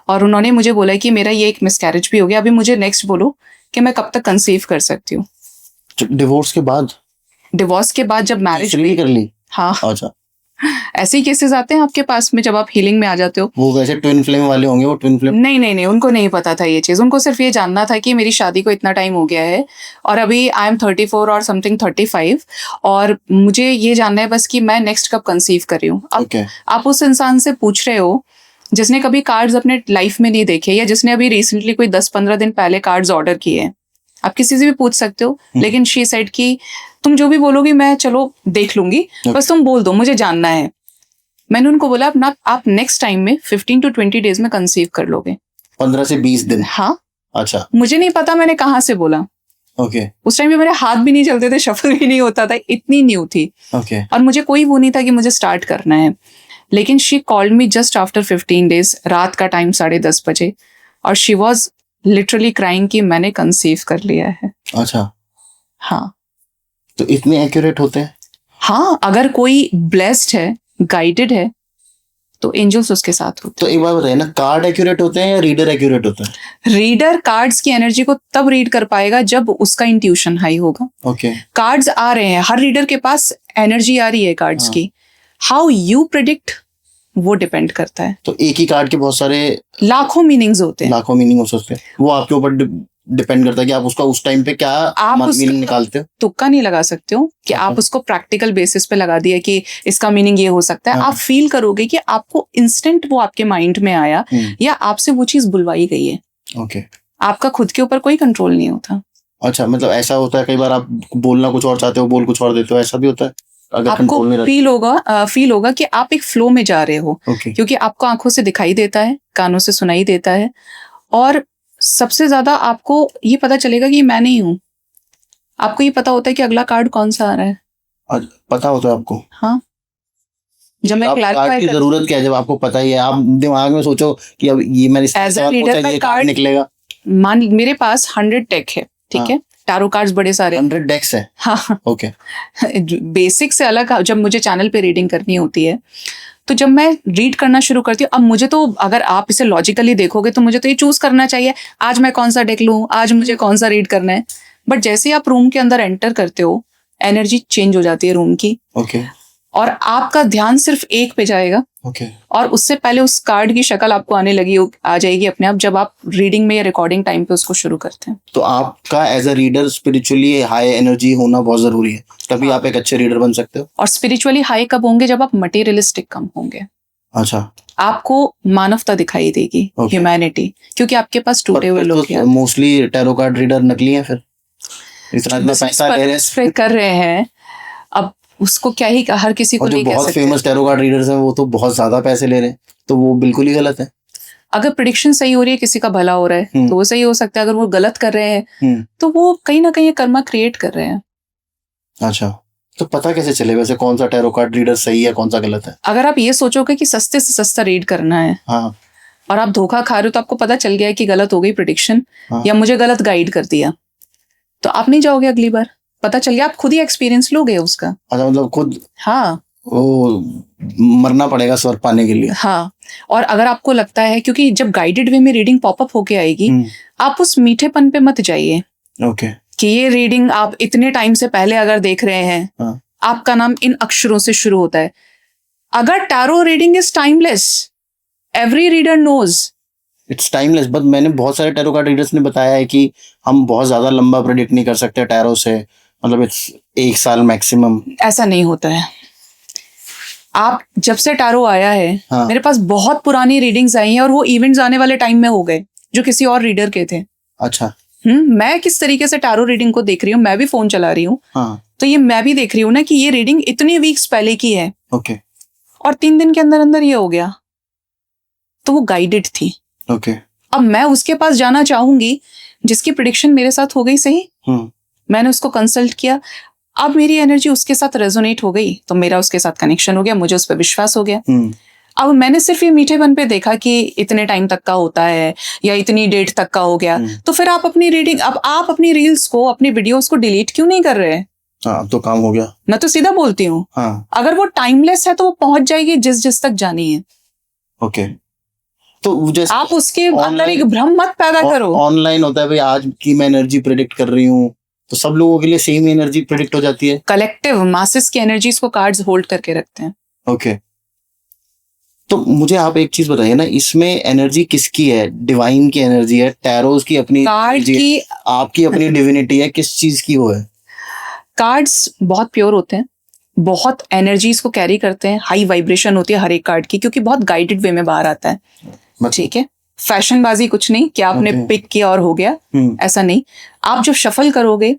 और उन्होंने मुझे बोला कि मेरा ये एक मिसकैरेज भी हो गया, अभी मुझे नेक्स्ट बोलो कि मैं कब तक कंसीव कर सकती हूँ। डिवोर्स के बाद? डिवोर्स के बाद जब मैरिज भी कर ली? हाँ, अच्छा। ऐसे ही केसेस आते हैं आपके पास में जब आप हीलिंग में आ जाते हो। वो वैसे ट्विन फ्लेम वाले होंगे, वो ट्विन फ्लेम? नहीं, उनको नहीं पता था ये चीज। उनको सिर्फ ये जानना था कि मेरी शादी को इतना टाइम हो गया है और अभी आई एम 34 और समथिंग 35 और मुझे ये जानना है बस कि मैं नेक्स्ट कब कंसीव कर रही हूँ। Okay. आप उस इंसान से पूछ रहे हो जिसने कभी कार्ड्स अपने लाइफ में नहीं देखे, या जिसने अभी रिसेंटली कोई 10-15 दिन पहले कार्ड्स ऑर्डर किए हैं। आप किसी से भी पूछ सकते हो, लेकिन शी सेड कि तुम जो भी बोलोगी मैं चलो देख लूंगी, बस तुम बोल दो, मुझे जानना है। मैंने उनको बोला आप नेक्स्ट टाइम में 15 to 20 डेज में कंसीव कर लोगे। 15 से 20 दिन? हाँ। अच्छा। मुझे नहीं पता मैंने कहाँ से बोला। ओके। उस टाइम पे मेरे हाथ भी नहीं चलते थे, शफल भी नहीं होता था, इतनी न्यू थी। ओके। और मुझे कोई वो नहीं था कि मुझे स्टार्ट करना है। लेकिन she called me just after 15 days, रात का टाइम 10:30 बजे, और शी वॉज लिटरली क्राइंग कि मैंने कंसीव कर लिया है। अच्छा। हाँ। तो इतने एक्यूरेट होते हैं? हाँ, अगर कोई ब्लेस्ड है, गाइडेड है, तो एंजल्स उसके साथ होते हैं। तो एक बात बताइए ना, कार्ड एक्यूरेट होते हैं या रीडर एक्यूरेट होता है? रीडर कार्ड्स की एनर्जी को तब रीड कर पाएगा जब उसका इंट्यूशन हाई होगा। ओके। कार्ड्स आ रहे हैं, हर रीडर के पास एनर्जी आ रही है कार्ड्स की। हाउ यू प्रेडिक्ट, वो डिपेंड करता है। तो एक ही कार्ड के बहुत सारे लाखों मीनिंग्स होते हैं। लाखों मीनिंग हो सकते हैं। वो आपके ऊपर डिपेंड करता है कि आप उसका उस टाइम पे क्या मीनिंग निकालते हो। तुक्का नहीं लगा सकते हो कि आप उसको प्रैक्टिकल बेसिस पे लगा दिया कि इसका मीनिंग ये हो सकता है। आप फील करोगे कि आपको इंस्टेंट वो आपके माइंड में आया या आपसे वो चीज बुलवाई गई है। ओके। आपका खुद के ऊपर कोई कंट्रोल नहीं होता। अच्छा, मतलब ऐसा होता है कई बार आप बोलना कुछ और चाहते हो, बोल कुछ और देते हो, ऐसा भी होता है? अगर आपको फील होगा कि आप एक फ्लो में जा रहे हो। क्योंकि आपको आंखों से दिखाई देता है, कानों से सुनाई देता है, और सबसे ज्यादा आपको ये पता चलेगा कि मैं नहीं हूं। आपको ये पता होता है कि अगला कार्ड कौन सा आ रहा है। पता होता है आपको? हाँ। जब मैं कार्ड की जरूरत क्या है जब आपको पता ही है? आप दिमाग में सोचो कि अब ये मैंने एज अ रीडर का कार्ड निकलेगा। मान मेरे पास 100 डेक है, ठीक है, टैरो कार्ड्स बड़े सारे 100 डेक्स है। हाँ। ओके। बेसिक से अलग जब मुझे चैनल पे रीडिंग करनी होती है, तो जब मैं रीड करना शुरू करती हूँ, अब मुझे तो अगर आप इसे लॉजिकली देखोगे तो मुझे तो ये चूज करना चाहिए आज मैं कौन सा डेक लूं, आज मुझे कौन सा रीड करना है। बट जैसे ही आप रूम के अंदर एंटर करते हो, एनर्जी चेंज हो जाती है रूम की। ओके। और आपका ध्यान सिर्फ एक पे जाएगा। ओके। और उससे पहले उस कार्ड की शक्ल आपको आ जाएगी अपने आप, जब आप रीडिंग में या रिकॉर्डिंग टाइम पे उसको शुरू करते हैं। तो आपका as a reader spiritually high energy होना बहुत जरूरी है, तभी आप एक अच्छे रीडर बन सकते हो। और स्पिरिचुअली हाई कब होंगे? जब आप मटेरियलिस्टिक कम होंगे। अच्छा। आपको मानवता दिखाई देगी, ह्यूमैनिटी, क्योंकि आपके पास टूटे हुए लोग हैं। मोस्टली टैरो कार्ड रीडर नकली हैं, फिर इतना पैसा ले रहे कर रहे हैं। अब उसको क्या ही हर किसी को नहीं कह सकते। बहुत फेमस टैरो कार्ड रीडर्स हैं वो तो बहुत ज्यादा पैसे ले रहे हैं, तो वो बिल्कुल ही गलत है। अगर प्रेडिक्शन सही हो रही है, किसी का भला हो रहा है, तो वो सही हो सकता है। अगर वो गलत कर रहे हैं तो वो कहीं ना कहीं कर्मा क्रिएट कर रहे हैं। अच्छा, तो पता कैसे चले वैसे कौन सा टैरो कार्ड रीडर सही है, कौन सा गलत है? अगर आप ये सोचोगे कि सस्ते से सस्ता रीड करना है, हाँ, और आप धोखा खा रहे हो, तो आपको पता चल गया है कि गलत हो गई प्रेडिक्शन, हाँ, या मुझे गलत गाइड कर दिया, तो आप नहीं जाओगे अगली बार। पता चल गया, आप खुद ही एक्सपीरियंस लोगे उसका। अच्छा, मतलब खुद हाँ, वो मरना पड़ेगा स्वर्ग पाने के लिए। हाँ। और अगर आपको लगता है, क्योंकि जब गाइडेड वे में रीडिंग पॉपअप होके आएगी, आप उस मीठेपन पे मत जाइए। ओके। कि ये रीडिंग आप इतने टाइम से पहले अगर देख रहे हैं, हाँ, आपका नाम इन अक्षरों से शुरू होता है। अगर tarot reading is timeless, every reader knows it's timeless, but मैंने बहुत सारे टैरो कार्ड रीडर्स ने बताया है कि हम बहुत ज्यादा लंबा प्रेडिक्ट नहीं कर सकते टैरो से, मतलब इट्स 1 साल मैक्सिमम। ऐसा नहीं होता है। आप जब से टैरो आया है, हाँ, मेरे पास बहुत पुरानी रीडिंग्स आई हैं, और वो इवेंट्स आने वाले टाइम में हो गए जो किसी और रीडर के थे। अच्छा। मैं किस तरीके से टैरो रीडिंग को देख रही हूँ, मैं भी फोन चला रही हूँ। हाँ, तो ये मैं भी देख रही हूँ ना कि ये रीडिंग इतने वीक्स पहले की है। ओके। और 3 दिन के अंदर अंदर ये हो गया, तो वो गाइडेड थी। ओके। अब मैं उसके पास जाना चाहूंगी जिसकी प्रेडिक्शन मेरे साथ हो गई सही। मैंने उसको कंसल्ट किया, अब मेरी एनर्जी उसके साथ रेजोनेट हो गई, तो मेरा उसके साथ कनेक्शन हो गया, मुझे उस पर विश्वास हो गया। अब मैंने सिर्फ ये मीठेपन पे देखा कि इतने टाइम तक का होता है या इतनी डेट तक का हो गया, तो फिर आप अपनी रीडिंग, अब आप अपनी रील्स को, अपनी वीडियोस को डिलीट क्यों नहीं कर रहे? हाँ, अब तो काम हो गया। मैं तो सीधा बोलती हूँ, हाँ, अगर वो टाइमलेस है तो वो पहुंच जाएगी जिस तक जानी है। ओके। तो जैसे आप उसके अंदर एक भ्रम मत पैदा करो। ऑनलाइन होता है भाई, आज की मैं एनर्जी प्रेडिक्ट कर रही हूँ, तो सब लोगों के लिए सेम एनर्जी प्रेडिक्ट हो जाती है। कलेक्टिव मासेस की एनर्जीज को कार्ड्स होल्ड करके रखते हैं। ओके, तो मुझे आप एक चीज बताइए ना, इसमें एनर्जी किसकी है? डिवाइन की एनर्जी है, टैरोस की अपनी कार्ड energy है, की, आपकी अपनी डिविनिटी है, किस चीज की वो है? कार्ड्स बहुत प्योर होते हैं, बहुत एनर्जीज को कैरी करते हैं, हाई वाइब्रेशन होती है हर एक कार्ड की, क्योंकि बहुत गाइडेड वे में बाहर आता है। ठीक है, फैशनबाजी कुछ नहीं कि आपने Okay. पिक किया और हो गया, ऐसा नहीं। आप जो शफल करोगे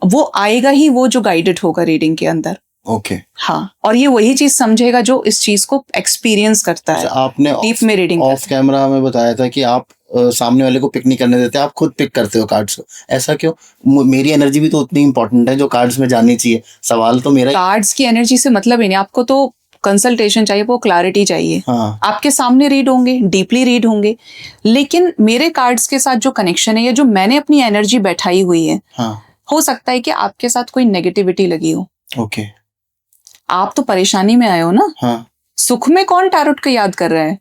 वो आएगा ही, वो जो गाइडेड होगा रीडिंग के अंदर। ओके, हाँ, और ये वही चीज समझेगा जो इस चीज को एक्सपीरियंस करता है। आपने डीप में रीडिंग ऑफ कैमरा में बताया था कि आप सामने वाले को पिक नहीं करने देते, आप खुद पिक करते हो कार्ड्स को, ऐसा क्यों? मेरी एनर्जी भी तो उतनी इंपॉर्टेंट है जो कार्ड्स में जानी चाहिए। सवाल तो मेरा कार्ड्स की एनर्जी से मतलब ही नहीं, आपको तो कंसल्टेशन चाहिए, वो क्लैरिटी चाहिए। हाँ, आपके सामने रीड होंगे, डीपली रीड होंगे, लेकिन मेरे कार्ड्स के साथ जो कनेक्शन है या जो मैंने अपनी एनर्जी बैठाई हुई है, हाँ, हो सकता है कि आपके साथ कोई नेगेटिविटी लगी हो। ओके, आप तो परेशानी में आए हो ना। हाँ, सुख में कौन टैरोट को याद कर रहा है?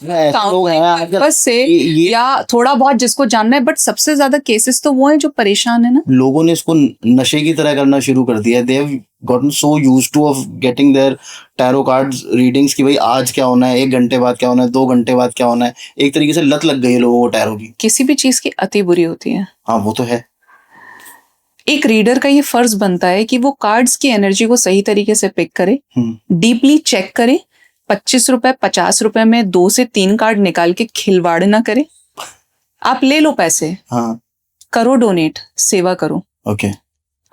लोग हैं बस से या थोड़ा बहुत जिसको जानना है, बट सबसे ज्यादा केसेस तो वो हैं जो परेशान है ना। लोगों ने इसको नशे की तरह करना शुरू कर दिया है। They have gotten so used to of getting their tarot cards readings कि भाई आज क्या होना है, 1 घंटे बाद क्या होना है, 2 घंटे बाद क्या होना है। एक तरीके से लत लग गई है लोगों को टैरो की। किसी भी चीज की अति बुरी होती है। हाँ, वो तो है। एक रीडर का ये फर्ज बनता है कि वो कार्ड्स की एनर्जी को सही तरीके से पिक करे, डीपली चेक करे, 25 रुपए 50 रुपए में 2 से 3 कार्ड निकाल के खिलवाड़ ना करे। आप ले लो पैसे, हाँ, करो डोनेट, सेवा करो। ओके,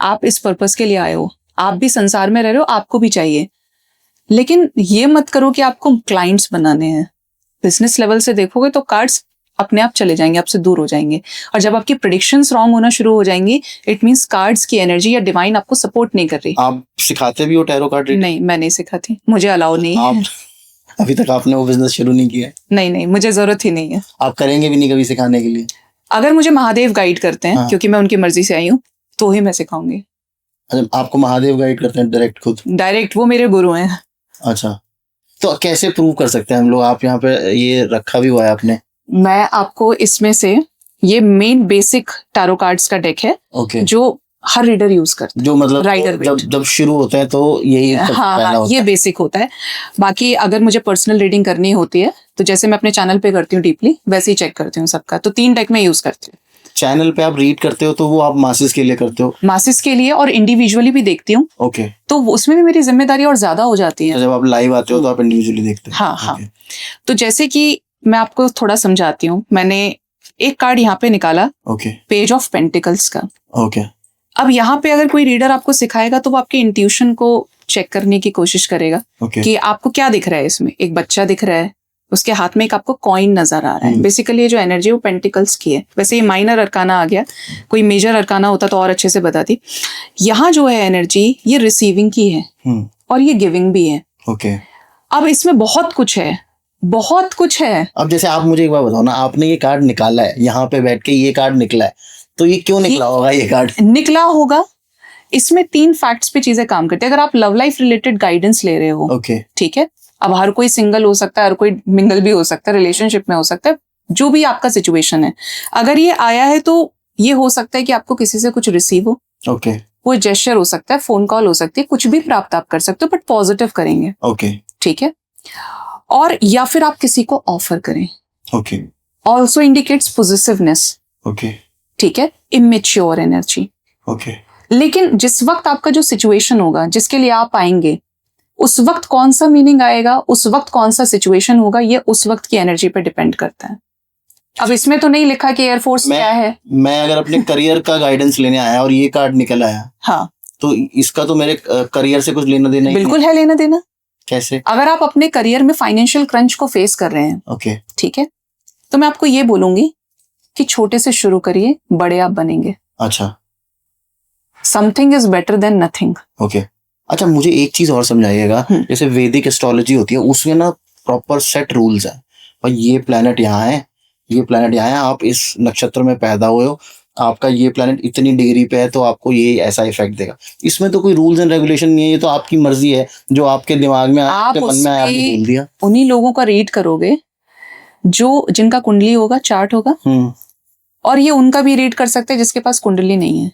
आप इस पर्पस के लिए आए हो, आप भी संसार में रह रहे हो, आपको भी चाहिए, लेकिन ये मत करो कि आपको क्लाइंट्स बनाने हैं। बिजनेस लेवल से देखोगे तो कार्ड्स अपने आप चले जाएंगे, आपसे दूर हो जाएंगे। और जब आपकी प्रेडिक्शंस रॉन्ग होना शुरू हो जाएंगी, इट मींस कार्ड्स की एनर्जी या डिवाइन आपको सपोर्ट नहीं कर रही। आप सिखाते भी हो टैरो कार्ड रीडिंग? नहीं, मैं नहीं सिखाती, मुझे अलाउ नहीं है। अभी तक आपने वो बिजनेस शुरू नहीं किया? नहीं, मुझे जरूरत ही नहीं है। आप करेंगे भी नहीं कभी सिखाने के लिए? अगर मुझे महादेव गाइड करते हैं, हाँ। क्योंकि मैं उनकी मर्जी से आई हूँ, तो ही मैं सिखाऊंगी। अच्छा, आपको महादेव गाइड करते हैं डायरेक्ट खुद? डायरेक्ट, वो मेरे गुरु हैं। अच्छा, तो कैसे प्रूव कर सकते हैं हम लोग? आप यहाँ पे ये रखा भी हुआ है आपने। मैं आपको इसमें से, ये मेन बेसिक टैरो कार्ड्स का डेक है, ओके, जो हर रीडर यूज करता है, जो मतलब राइडर जब शुरू होते हैं तो यही हाँ, पहला होता ये है। बेसिक होता है। बाकी अगर मुझे पर्सनल रीडिंग करनी होती है, तो जैसे मैं अपने चैनल पे करती हूँ डीपली, वैसे ही चेक करती हूँ सबका। तो 3 डेक में यूज करती हूँ। चैनल पे आप रीड करते हो तो वो आप मासेस के लिए करते हो? मासेस के लिए, और इंडिविजुअली भी देखती हूँ, ओके, तो उसमें भी मेरी जिम्मेदारी और ज्यादा हो जाती है। तो जब आप लाइव आते हो तो आप इंडिविजुअली देखते हो? हाँ। तो जैसे कि मैं आपको थोड़ा समझाती हूँ। मैंने एक कार्ड यहाँ पे निकाला, ओके, पेज ऑफ पेंटिकल्स का। ओके, अब यहाँ पे अगर कोई रीडर आपको सिखाएगा तो वो आपके इंट्यूशन को चेक करने की कोशिश करेगा ओके, कि आपको क्या दिख रहा है। इसमें एक बच्चा दिख रहा है, उसके हाथ में एक आपको कॉइन नजर आ रहा है। बेसिकली ये जो एनर्जी वो पेंटिकल्स की है। वैसे ये माइनर अरकाना आ गया, कोई मेजर अरकाना होता तो और अच्छे से बताती। यहाँ जो है एनर्जी, ये रिसीविंग की है और ये गिविंग भी है। ओके, अब इसमें बहुत कुछ है, बहुत कुछ है। अब जैसे आप मुझे एक बार बताओ ना, आपने ये कार्ड निकाला है, यहाँ पे बैठ के ये कार्ड निकला है, तो ये क्यों निकला होगा? ये कार्ड निकला होगा, इसमें 3 फैक्ट्स पे चीजें काम करती है। अगर आप लव लाइफ रिलेटेड गाइडेंस ले रहे हो, ओके, ठीक है, अब हर कोई सिंगल हो सकता है, हर कोई मिंगल भी हो सकता है, रिलेशनशिप में हो सकता है, जो भी आपका सिचुएशन है। अगर ये आया है तो ये हो सकता है कि आपको किसी से कुछ रिसीव हो, ओके, वो जेस्चर हो सकता है, फोन कॉल हो सकती है, कुछ भी प्राप्त आप कर सकते हो, बट पॉजिटिव करेंगे। ओके, ठीक है, और या फिर आप किसी को ऑफर करें। Okay, also indicates positiveness. Okay, ठीक है, इमेच्योर एनर्जी। ओके, लेकिन जिस वक्त आपका जो सिचुएशन होगा, जिसके लिए आप आएंगे, उस वक्त कौन सा मीनिंग आएगा, उस वक्त कौन सा सिचुएशन होगा, ये उस वक्त की एनर्जी पे डिपेंड करता है। अब इसमें तो नहीं लिखा कि एयरफोर्स क्या है। मैं अगर अपने करियर का गाइडेंस लेने आया और ये कार्ड निकल आया, हाँ, तो इसका तो मेरे करियर से कुछ लेना देना ही बिल्कुल है लेना देना। कैसे? अगर आप अपने करियर में फाइनेंशियल क्रंच को फेस कर रहे हैं, ओके, ठीक है, तो मैं आपको ये बोलूंगी कि छोटे से शुरू करिए, बड़े आप बनेंगे। अच्छा, something is better than nothing. Okay, अच्छा, मुझे एक चीज और समझाइएगा, जैसे वैदिक एस्ट्रोलॉजी होती है उसमें ना प्रॉपर सेट रूल्स है, भाई ये प्लेनेट यहाँ है, ये प्लेनेट यहाँ है, आप इस नक्षत्र में पैदा हुए हो, आपका ये प्लेनेट इतनी डिग्री पे है तो आपको ये ऐसा इफेक्ट देगा। इसमें तो कोई रूल्स एंड रेगुलेशन नहीं है, ये तो आपकी मर्जी है, जो आपके दिमाग में आपके मन में आया आपने बोल दिया। उन्हीं लोगों का रीड करोगे जो जिनका कुंडली होगा, चार्ट होगा, और ये उनका भी रीड कर सकते हैं जिसके पास कुंडली नहीं है।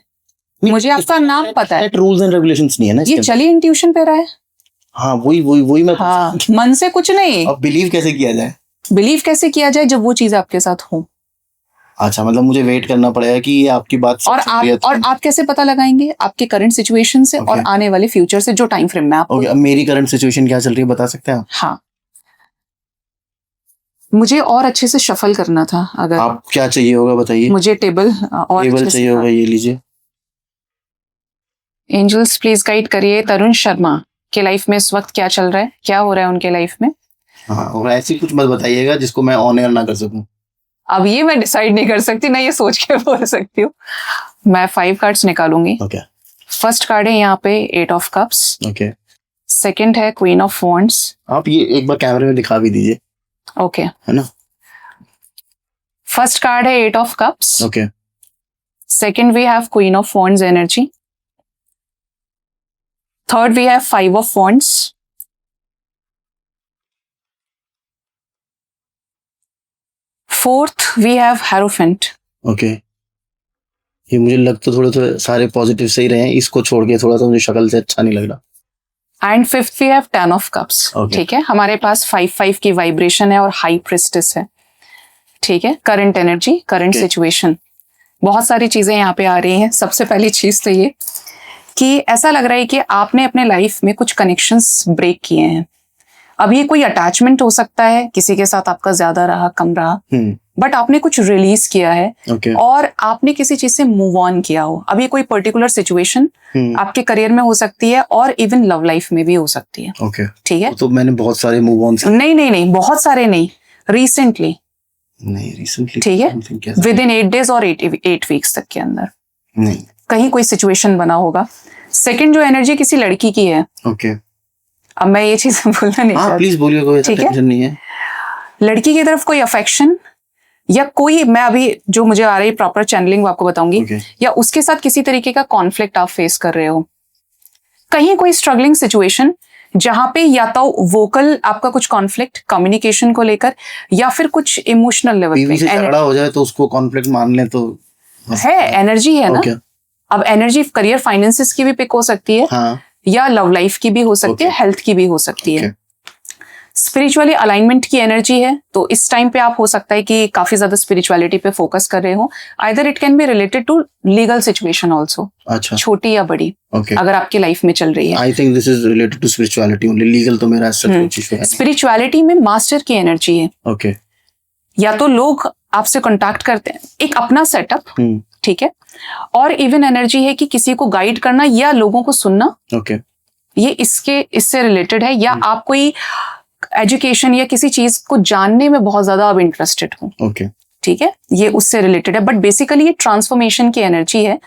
मुझे आपका नाम पता है, रूल्स एंड रेगुलेशंस नहीं है ना, ये चलिए इंट्यूशन पे रहा है। हाँ, वही मैं, हाँ, मन से कुछ नहीं। अब बिलीव कैसे किया जाए? बिलीव कैसे किया जाए जब वो चीज आपके साथ हो। अच्छा, मतलब मुझे वेट करना पड़ेगा कि ये आपकी बात और आप कैसे पता लगाएंगे? आपके करंट सिचुएशन से और आने वाले फ्यूचर से, जो टाइम फ्रेम में आप। अब मेरी करंट सिचुएशन क्या चल रही है बता सकते हैं आप? हाँ, मुझे और अच्छे से शफल करना था। अगर आप क्या चाहिए होगा बताइए। मुझे टेबल चाहिए होगा, ये लीजिए। एंजल्स प्लीज गाइड करिए तरुण शर्मा के लाइफ में इस वक्त क्या चल रहा है, क्या हो रहा है उनके लाइफ में। हाँ, और ऐसी कुछ मत बताइएगा जिसको मैं ऑन एयर ना कर सकूं। अब ये मैं डिसाइड नहीं कर सकती ना, ये सोच के बोल सकती हूँ। मैं 5 कार्ड्स निकालूंगी। फर्स्ट कार्ड है यहाँ पे 8 ऑफ कप्स। सेकंड है क्वीन ऑफ वॉन्ड्स। आप ये एक बार कैमरे में दिखा भी दीजिए। ओके, है ना। फर्स्ट कार्ड है 8 of cups. Okay. Second we have queen of wands energy. Third we have 5 of wands. Fourth we have hierophant. Okay, ये मुझे लग तो थोड़े सारे पॉजिटिव सही रहे हैं, इसको छोड़ के थोड़ा सा मुझे शक्ल से अच्छा नहीं लग रहा। And fifth we have 10 of cups. ठीक है, हमारे पास 5-5 की वाइब्रेशन है और हाई प्रिस्टेस है। ठीक है, करंट एनर्जी, करंट सिचुएशन, बहुत सारी चीजें यहाँ पे आ रही हैं। सबसे पहली चीज तो ये कि ऐसा लग रहा है कि आपने अपने लाइफ में कुछ कनेक्शंस ब्रेक किए हैं। अब ये कोई अटैचमेंट हो सकता है, किसी के साथ आपका ज्यादा रहा, कम रहा, बट आपने कुछ रिलीज किया है और आपने किसी चीज से मूव ऑन किया हो। अब ये कोई पर्टिकुलर सिचुएशन आपके करियर में हो सकती है और इवन लव लाइफ में भी हो सकती है। ठीक है, तो मैंने बहुत सारे मूव ऑन। नहीं, बहुत सारे नहीं, रिसेंटली। ठीक है, विद इन 8 days और 8 weeks तक के अंदर नहीं कहीं कोई सिचुएशन बना होगा। सेकंड जो एनर्जी किसी लड़की की है। अब मैं ये चीज बोलना नहीं चाहती। प्लीज बोलिए, कोई टेंशन नहीं है। लड़की की तरफ कोई अफेक्शन या कोई, मैं अभी जो मुझे आ रही प्रॉपर चैनलिंग वो आपको बताऊंगी, या उसके साथ किसी तरीके का कॉन्फ्लिक्ट आप फेस कर रहे हो। कहीं कोई स्ट्रगलिंग सिचुएशन जहां पे या तो वोकल आपका कुछ कॉन्फ्लिक्ट कम्युनिकेशन को लेकर, या फिर कुछ इमोशनल लेवल पे झगड़ा हो जाए तो उसको कॉन्फ्लिक्ट मान ले तो है, एनर्जी है ना। अब एनर्जी करियर फाइनेंसेस की भी पिक हो सकती है, या लव लाइफ की भी हो सकती है, हेल्थ की भी हो सकती है। स्पिरिचुअली अलाइनमेंट की एनर्जी है, तो इस टाइम पे आप हो सकता है कि काफी ज्यादा स्पिरिचुअलिटी पे फोकस कर रहे हो। Either it can be related to legal situation also, छोटी या बड़ी, अगर आपकी लाइफ में चल रही है। I think this is related to spirituality only, legal तो मेरा स्पिरिचुअलिटी में मास्टर की एनर्जी है। या तो लोग आपसे कॉन्टैक्ट करते हैं, एक अपना सेटअप। ठीक है, और इवन एनर्जी है कि किसी को गाइड करना या लोगों को सुनना। ये इससे रिलेटेड है, या आप कोई एजुकेशन या किसी चीज को जानने में बहुत ज्यादा अब इंटरेस्टेड हो। ठीक है, ये उससे रिलेटेड है, बट बेसिकली ये ट्रांसफॉर्मेशन की एनर्जी है।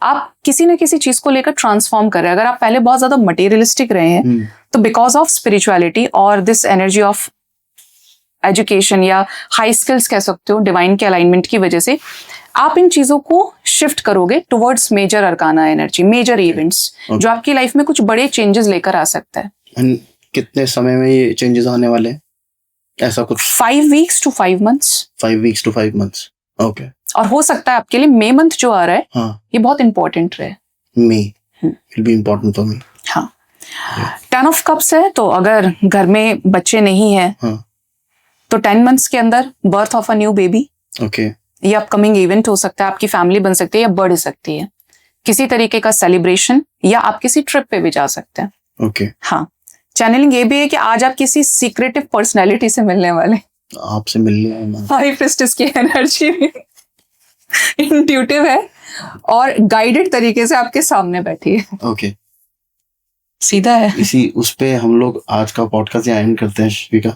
आप किसी न किसी चीज को लेकर ट्रांसफॉर्म कर रहे हैं। अगर आप पहले बहुत ज्यादा मटेरियलिस्टिक रहे हैं, तो बिकॉज ऑफ स्पिरिचुअलिटी और दिस एनर्जी ऑफ एजुकेशन या हाई स्किल्स कह सकते हो, डिवाइन के अलाइनमेंट की वजह से आप इन चीजों को शिफ्ट करोगे towards major arcana energy, major events, जो आपकी लाइफ में कुछ बड़े चेंजेस लेकर आ सकता है। कितने समय में ये चेंजेस आने वाले हैं? ऐसा कुछ 5 weeks to 5 months। 5 weeks to 5 months। Okay. और हो सकता है आपके लिए मई मंथ जो आ रहा है, ये बहुत इंपॉर्टेंट रहे। May will be important for me. हाँ, 10 of cups है, तो अगर घर में बच्चे नहीं है, तो 10 months के अंदर birth of a new baby. ये अपकमिंग इवेंट हो सकता है, आपकी फैमिली बन सकती है या बढ़ सकती है, किसी तरीके का सेलिब्रेशन, या आप किसी ट्रिप पे भी जा सकते हैं। हाँ, चैनलिंग ये भी है कि आज आप किसी सीक्रेटिव पर्सनैलिटी से मिलने वाले, आपसे मिलने, हाई प्रिस्टेस की एनर्जी इंट्यूटिव है और गाइडेड तरीके से आपके सामने बैठी है। सीधा है। इसी उस पे हम लोग आज का पॉडकास्ट यहाँ एंड करते हैं। शिविका,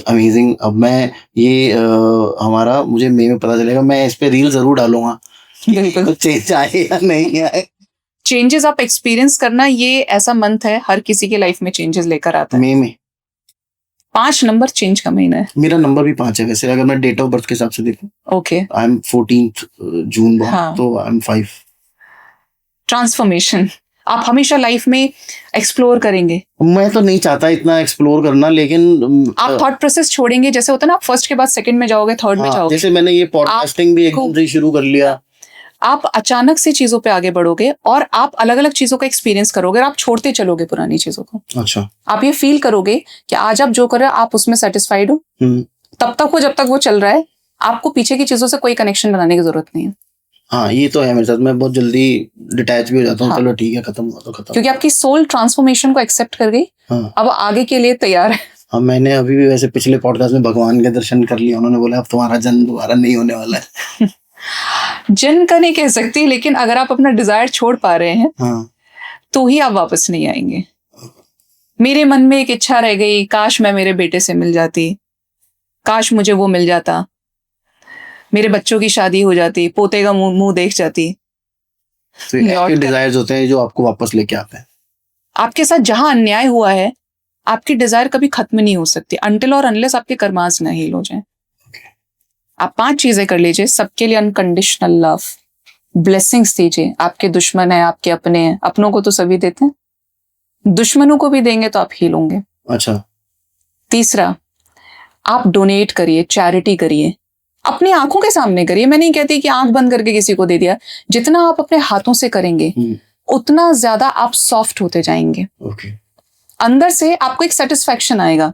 अमेजिंग। अब मैं ये हमारा, मुझे मई में पता चलेगा, मैं इस पे रील जरूर डालूंगा, चेंज आए या नहीं आए। चेंजेस आप एक्सपीरियंस करना, ये ऐसा मंथ है हर किसी के लाइफ में चेंजेस लेकर आता है। मई में 5 नंबर चेंज का महीना है। मेरा नंबर भी 5 है वैसे, अगर मैं डेट ऑफ बर्थ के हिसाब से देखूं। Okay, I am 14th June born, हाँ। तो आई एम 5। ट्रांसफॉर्मेशन आप हमेशा लाइफ में एक्सप्लोर करेंगे। मैं तो नहीं चाहता इतना एक्सप्लोर करना, लेकिन आप थॉट प्रोसेस छोड़ेंगे, जैसे होता है ना, आप फर्स्ट के बाद सेकंड में जाओगे, थर्ड में जाओगे। जैसे मैंने ये पॉडकास्टिंग भी एकदम से शुरू कर लिया। आप अचानक से चीजों पे आगे बढ़ोगे और आप अलग अलग चीजों का एक्सपीरियंस करोगे और आप छोड़ते चलोगे पुरानी चीजों को। अच्छा। आप ये फील करोगे कि आज आप जो कर रहे हो आप उसमें सेटिस्फाइड हो, तब तक वो, जब तक वो चल रहा है आपको पीछे की चीजों से कोई कनेक्शन बनाने की जरूरत नहीं है। हाँ, ये तो है मेरे साथ, मैं बहुत जल्दी डिटैच भी हो जाता हूँ। हाँ। चलो ठीक है, खत्म हुआ तो खत्म, क्योंकि आपकी सोल ट्रांसफॉर्मेशन को एक्सेप्ट कर गई। हाँ। अब आगे के लिए तैयार है। हाँ, मैंने अभी भी वैसे पिछले पॉडकास्ट में भगवान के दर्शन कर लिए, उन्होंने बोला अब तुम्हारा जन्म दोबारा नहीं होने वाला है। जन्म का नहीं कह सकती, लेकिन अगर आप अपना डिजायर छोड़ पा रहे हैं, हाँ। तो ही आप वापस नहीं आएंगे। मेरे मन में एक इच्छा रह गई, काश मैं मेरे बेटे से मिल जाती, काश मुझे वो मिल जाता, मेरे बच्चों की शादी हो जाती, पोते का मुंह देख जाती। तो ये डिजायर्स होते हैं जो आपको वापस लेके आते हैं। आपके साथ जहां अन्याय हुआ है, आपकी डिजायर कभी खत्म नहीं हो सकती अनटिल और अनलेस आपके कर्मास ना हील हो जाए। आप 5 चीजें कर लीजिए। सबके लिए अनकंडीशनल लव, ब्लेसिंग्स दीजिए। आपके दुश्मन है, आपके अपने हैं, अपनों को तो सभी देते हैं, दुश्मनों को भी देंगे तो आप हील होंगे। अच्छा। तीसरा, आप डोनेट करिए, चैरिटी करिए, अपनी आंखों के सामने करिए। मैं नहीं कहती कि आंख बंद करके किसी को दे दिया। जितना आप अपने हाथों से करेंगे उतना ज्यादा आप सॉफ्ट होते जाएंगे। अंदर से आपको एक सेटिस्फैक्शन आएगा,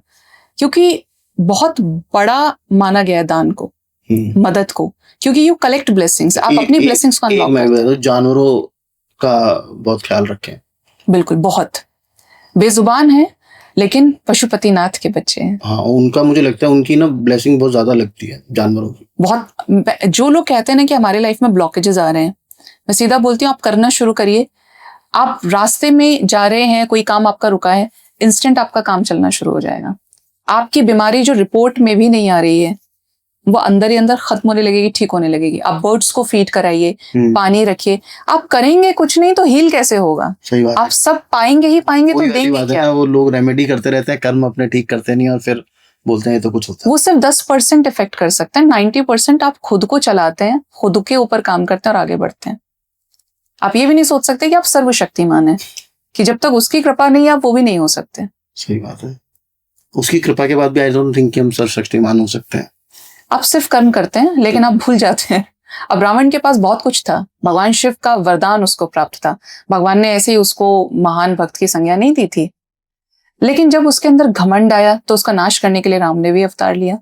क्योंकि बहुत बड़ा माना गया है दान को, मदद को, क्योंकि यू कलेक्ट ब्लेसिंग्स। आप अपनी ब्लेसिंग्स को अनलॉक करते हैं। जानवरों का बहुत ख्याल रखें। बिल्कुल, बहुत बेजुबान है लेकिन पशुपतिनाथ के बच्चे हैं। हाँ, उनका मुझे लगता है उनकी ना ब्लेसिंग बहुत ज्यादा लगती है जानवरों की। बहुत। जो लोग कहते हैं ना कि हमारे लाइफ में ब्लॉकेजेस आ रहे हैं, मैं सीधा बोलती हूँ आप करना शुरू करिए। आप रास्ते में जा रहे हैं, कोई काम आपका रुका है, इंस्टेंट आपका काम चलना शुरू हो जाएगा। आपकी बीमारी जो रिपोर्ट में भी नहीं आ रही है, वो अंदर ही अंदर खत्म होने लगेगी, ठीक होने लगेगी। आप बर्ड्स को फीड कराइए, पानी रखिए। आप करेंगे कुछ नहीं तो हील कैसे होगा? सही बात। आप सब पाएंगे ही पाएंगे, तो देंगे क्या? वो लोग रेमेडी करते रहते हैं, कर्म अपने ठीक करते नहीं और फिर बोलते हैं तो कुछ होता है। वो सिर्फ 10% इफेक्ट कर सकते हैं, 90% आप खुद को चलाते हैं, खुद के ऊपर काम करते हैं और आगे बढ़ते हैं। आप ये भी नहीं सोच सकते कि आप सर्वशक्तिमान हैं, कि जब तक उसकी कृपा नहीं है आप वो भी नहीं हो सकते। सही बात है। उसकी कृपा के बाद भी आई डोंट थिंक कि हम सर्वशक्तिमान हो सकते हैं। आप सिर्फ कर्म करते हैं, लेकिन आप भूल जाते हैं। अब रावण के पास बहुत कुछ था, भगवान शिव का वरदान उसको प्राप्त था, भगवान ने ऐसे ही उसको महान भक्त की संज्ञा नहीं दी थी। लेकिन जब उसके अंदर घमंड आया तो उसका नाश करने के लिए राम ने भी अवतार लिया।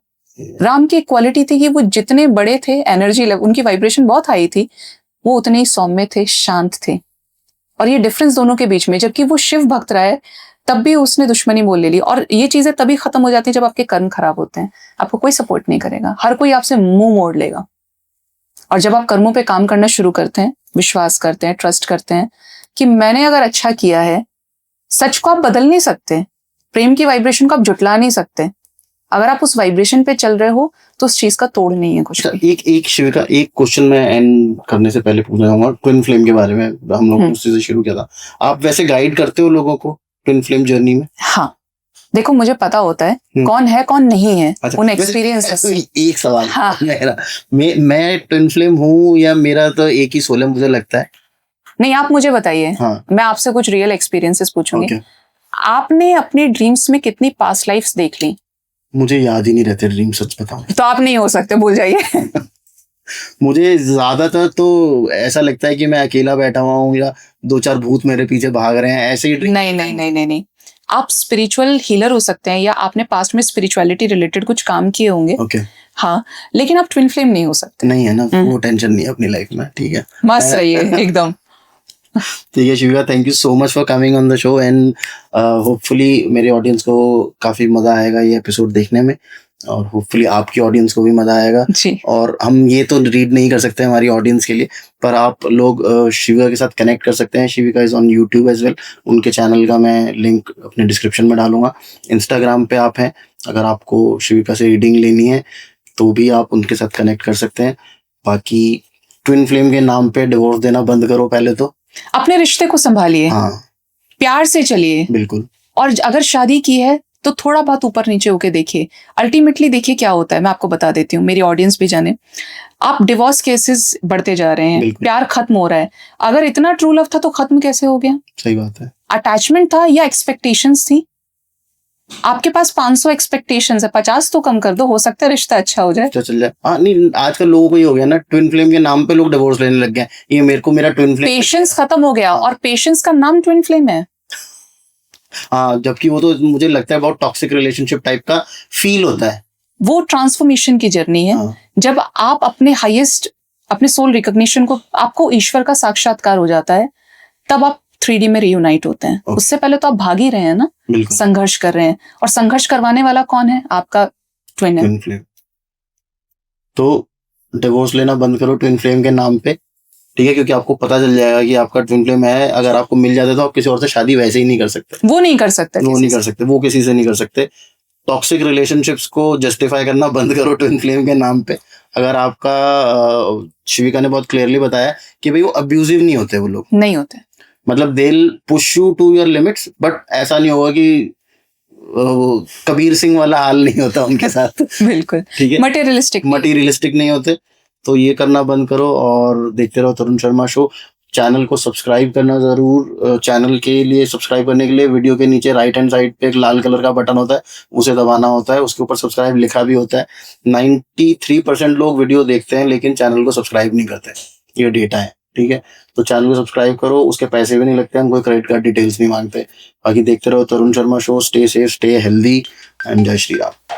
राम की एक क्वालिटी थी कि वो जितने बड़े थे, एनर्जी लेवल उनकी वाइब्रेशन बहुत हाई थी, वो उतने ही सौम्य थे, शांत थे। और ये डिफरेंस दोनों के बीच में, जबकि वो शिव भक्त रहा है तब भी उसने दुश्मनी मोल ले ली। और ये चीजें तभी खत्म हो जाती है जब आपके कर्म खराब होते हैं। आपको कोई सपोर्ट नहीं करेगा, हर कोई आपसे मुंह मोड़ लेगा। और जब आप कर्मों पे काम करना शुरू करते हैं, विश्वास करते हैं, ट्रस्ट करते हैं कि मैंने अगर अच्छा किया है, सच को आप बदल नहीं सकते, प्रेम की वाइब्रेशन को आप जुटला नहीं सकते। अगर आप उस वाइब्रेशन पे चल रहे हो तो उस चीज का तोड़ नहीं है कुछ भी। एक शिव का एक क्वेश्चन मैं एंड करने से पहले पूछना चाहूंगा। ट्विन फ्लेम के बारे में हम लोग उसी से शुरू किया था। आप वैसे गाइड करते हो लोगों को ट्विन फ्लेम जर्नी में? हाँ, देखो मुझे पता होता है कौन है कौन नहीं है। अच्छा, उन एक्सपीरियंस। एक सवाल। हाँ। मैं ट्विन फ्लेम हूँ या मेरा तो एक ही सोल है, मुझे लगता है। नहीं, आप मुझे बताइए। हाँ। मैं आपसे कुछ रियल एक्सपीरियंसेस पूछूंगी। आपने अपनी ड्रीम्स में कितनी पास्ट लाइफ्स देख ली? मुझे याद ही नहीं रहते ड्रीम, सच बताऊं तो आप नहीं हो सकते, भूल जाइए। मुझे ज्यादातर तो ऐसा लगता है कि मैं अकेला बैठा हुआ हूँ या 2-4 भूत मेरे पीछे भाग रहे हैं, ऐसे ही। नहीं नहीं नहीं नहीं नहीं, आप स्पिरिचुअल हीलर हो सकते हैं या आपने पास्ट में स्पिरिचुअलिटी रिलेटेड कुछ काम किए होंगे। ओके। हाँ, लेकिन आप ट्विन फ्लेम नहीं हो सकते। नहीं है ना, वो टेंशन नहीं है अपनी लाइफ में। ठीक है, मस्त रहिए एकदम। ठीक है Shivika, thank you so much for coming on the show and hopefully मेरे ऑडियंस को काफी मजा आएगा ये एपिसोड देखने में, और होपफुली आपकी ऑडियंस को भी मजा आएगा जी। और हम ये तो रीड नहीं कर सकते हमारी ऑडियंस के लिए, पर आप लोग शिविका के साथ कनेक्ट कर सकते हैं। Shivika is on YouTube as well. उनके चैनल का मैं लिंक अपने डिस्क्रिप्शन में डालूंगा। इंस्टाग्राम पे आप हैं, अगर आपको शिविका से रीडिंग लेनी है तो भी आप उनके साथ कनेक्ट कर सकते हैं। बाकी ट्विन फ्लेम के नाम पे डिवोर्स देना बंद करो पहले तो। अपने रिश्ते को संभालिए, हाँ प्यार से चलिए, बिल्कुल। और अगर शादी की है तो थोड़ा बहुत ऊपर नीचे होके देखिए। अल्टीमेटली देखिए क्या होता है, मैं आपको बता देती हूँ, मेरी ऑडियंस भी जाने। आप डिवोर्स केसेस बढ़ते जा रहे हैं, बिल्कुल। प्यार खत्म हो रहा है। अगर इतना ट्रू लव था तो खत्म कैसे हो गया? सही बात है। अटैचमेंट था या एक्सपेक्टेशंस थी? आपके पास 500 एक्सपेक्टेशंस है, 50 तो कम कर दो, हो सकता है रिश्ता अच्छा हो जाए। तो चल जाए। हाँ नहीं, आजकल लोगों को ये हो गया ना, ट्विन फ्लेम के नाम पे लोग डिवोर्स लेने लग गए। ये मेरे को मेरा ट्विन फ्लेम, पेशेंस खत्म हो गया, और पेशेंस का नाम ट्विन फ्लेम है। हाँ, जबकि वो तो मुझे लगता है बहुत टॉक्सिक रिलेशनशिप टाइप का फील होता है। वो ट्रांसफॉर्मेशन की जर्नी है। हाँ। जब आप अपने हाईएस्ट, अपने सोल रिकॉग्निशन को, आपको ईश्वर का साक्षात्कार हो जाता है, तब आप 3D में रियूनाइट होते हैं। उससे पहले तो आप भाग ही रहे हैं ना, बिल्कुल। संघर्ष कर रहे हैं, और संघर्ष करवाने वाला कौन है? आपका ट्विन है। Twin flame. तो डिवोर्स लेना बंद करो ट्विन फ्लेम के नाम पे, ठीक है? क्योंकि आपको पता चल जाएगा कि आपका ट्विन फ्लेम है। अगर आपको मिल जाता है तो आप किसी और से शादी वैसे ही नहीं कर सकते। वो नहीं कर सकते, वो नहीं कर सकते, वो किसी से नहीं कर सकते। टॉक्सिक रिलेशनशिप्स को जस्टिफाई करना बंद करो ट्विन फ्लेम के नाम पे। अगर आपका शिविका ने बहुत क्लियरली बताया कि भाई वो अब्यूजिव नहीं होते, वो लोग नहीं होते, मतलब they will push you to your limits, but ऐसा नहीं होगा कि कबीर सिंह वाला हाल नहीं होता उनके साथ। बिल्कुल, ठीक है, मटेरियलिस्टिक नहीं होते। तो ये करना बंद करो और देखते रहो तरुण शर्मा शो। चैनल को सब्सक्राइब करना जरूर। चैनल के लिए सब्सक्राइब करने के लिए वीडियो के नीचे राइट हैंड साइड पे एक लाल कलर का बटन होता है, उसे दबाना होता है। उसके ऊपर सब्सक्राइब लिखा भी होता है। 93% लोग वीडियो देखते हैं लेकिन चैनल को सब्सक्राइब नहीं करते, ये डेटा है, ठीक है? तो चैनल को सब्सक्राइब करो, उसके पैसे भी नहीं लगते, हम कोई क्रेडिट कार्ड डिटेल्स नहीं मांगते। बाकी देखते रहो Tarun Sharma show. Stay safe, stay healthy, and Jai Shri Ram.